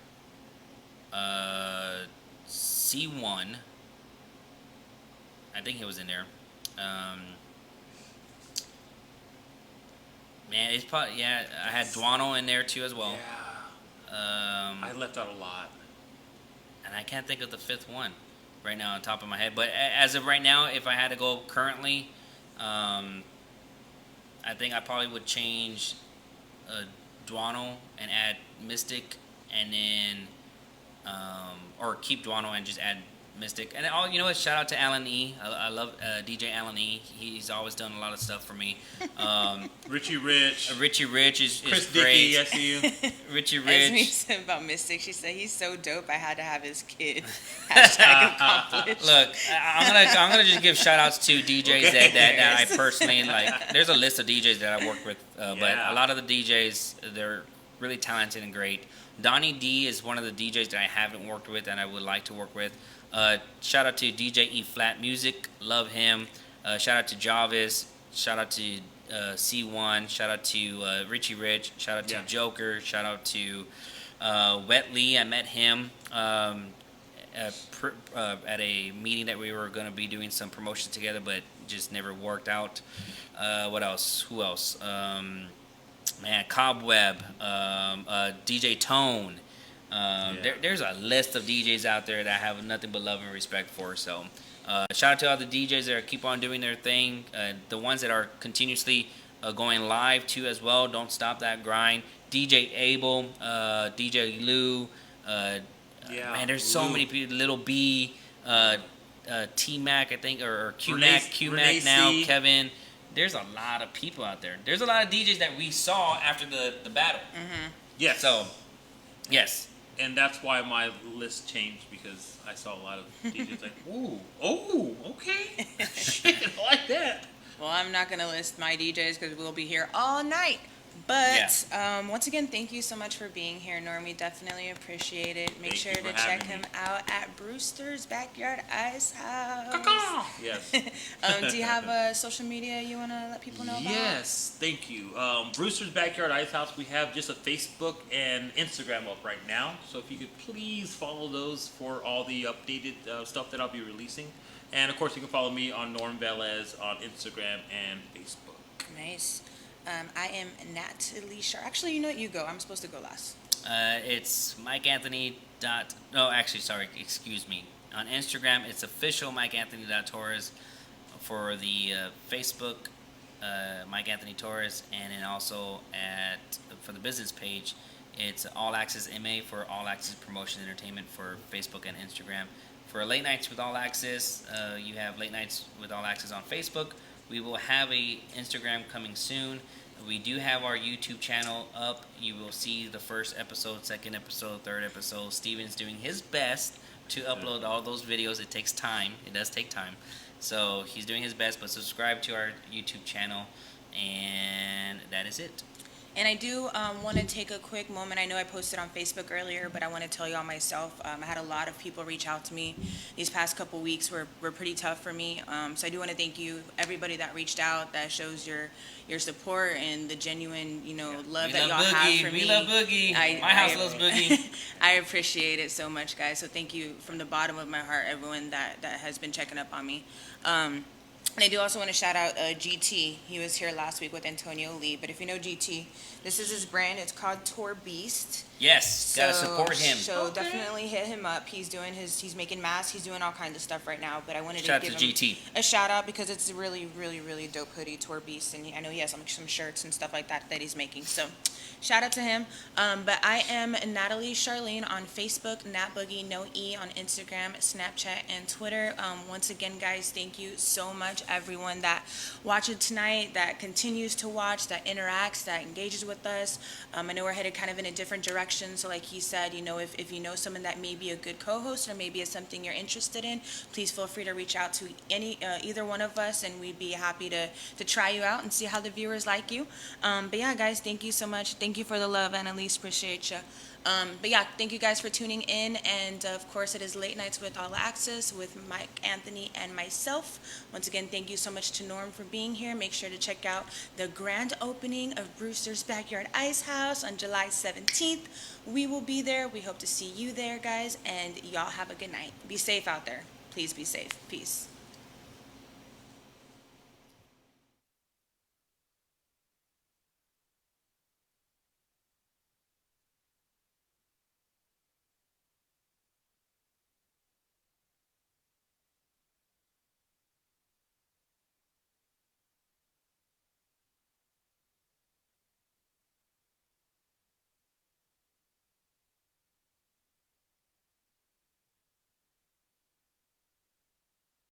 C1. I think he was in there. Man, it's probably I had Duano in there too as well. Yeah. I left out a lot. And I can't think of the 5th one right now on top of my head. But as of right now, if I had to go currently, I think I probably would change Duano and add Mystic, and then or keep Duano and just add Mystic. And you know what? Shout out to Alan E. I love DJ Alan E. He's always done a lot of stuff for me. Richie Rich. Richie Rich is Chris great. Dickey, I see you. Richie As me Rich. said about Mystic, she said he's so dope. I had to have his kid. Hashtag accomplished. Look, I'm gonna just give shout outs to DJs Okay. that I personally like. There's a list of DJs that I work with, but Yeah. a lot of the DJs, they're really talented and great. Donnie D is one of the DJs that I haven't worked with and I would like to work with. Shout out to DJ E Flat Music, love him. Shout out to Jarvis. Shout out to C1. Shout out to Richie Rich. Shout out to Yeah. Joker. Shout out to Wet Lee. I met him at a meeting that we were going to be doing some promotions together, but just never worked out. What else? Who else? Man, Cobweb, DJ Tone. There's a list of DJs out there that I have nothing but love and respect for. So, shout out to all the DJs that keep on doing their thing. The ones that are continuously going live too as well. Don't stop that grind. DJ Abel, DJ Lou. Man, there's so Lou. many people. Little B, T Mac, I think, or Q Mac, Q Renee Mac now, C. Kevin. There's a lot of people out there. There's a lot of DJs that we saw after the battle. Yes. So, yes. And that's why my list changed because I saw a lot of DJs like, ooh, oh, okay. Shit, I like that. Well, I'm not going to list my DJs because we'll be here all night. But once again, thank you so much for being here, Normie. Definitely appreciate it. Make Thank sure you to for check having him me. out at Brewster's Backyard Ice House. Yes. Do you have a social media you want to let people know about? Yes, thank you. Brewster's Backyard Ice House, we have just a Facebook and Instagram up right now. So if you could please follow those for all the updated stuff that I'll be releasing. And of course, you can follow me on Norm Velez on Instagram and Facebook. Nice. I am Natalie Sharp. Actually, you know what? You go. I'm supposed to go last. It's Mike Anthony. No, actually, sorry. Excuse me. On Instagram, it's official Mike Anthony Torres. for the Facebook, Mike Anthony Torres, and then also for the business page, it's All Access MA for All Access Promotion Entertainment for Facebook and Instagram. For Late Nights with All Access, you have Late Nights with All Access on Facebook. We will have a Instagram coming soon. We do have our YouTube channel up. You will see the first episode, second episode, third episode. Steven's doing his best to upload all those videos. It takes time. It does take time. So he's doing his best, but subscribe to our YouTube channel, and that is it. And I do want to take a quick moment. I know I posted on Facebook earlier, but I want to tell y'all myself. I had a lot of people reach out to me. These past couple weeks were pretty tough for me. So I do want to thank you, everybody that reached out. That shows your support and the genuine, love that y'all have for me. We love Boogie. My house loves Boogie. I appreciate it so much, guys. So thank you from the bottom of my heart, everyone that has been checking up on me. And I do also want to shout out GT. He was here last week with Antonio Lee. But if you know GT, this is his brand. It's called Tour Beast. Yes, gotta support him. So definitely hit him up. He's making masks. He's doing all kinds of stuff right now. But I wanted to give him GT. a shout out because it's a really, really, really dope hoodie, Tour Beast. And I know he has some shirts and stuff like that he's making. So shout out to him. But I am Natalie Charlene on Facebook, Nat Boogie, no E on Instagram, Snapchat, and Twitter. Once again, guys, thank you so much, everyone that watched tonight, that continues to watch, that interacts, that engages with us. I know we're headed kind of in a different direction. So like he said, if you know someone that may be a good co-host or maybe it's something you're interested in, please feel free to reach out to either one of us, and we'd be happy to try you out and see how the viewers like you. But yeah, guys, thank you so much. Thank you for the love, Annalise. Appreciate you. But yeah, thank you guys for tuning in, and of course it is Late Nights with All Access with Mike Anthony and myself. Once again, thank you so much to Norm for being here. Make sure to check out the grand opening of Brewster's Backyard Ice House on July 17th. We will be there. We hope to see you there, guys, and y'all have a good night. Be safe out there. Please be safe. Peace.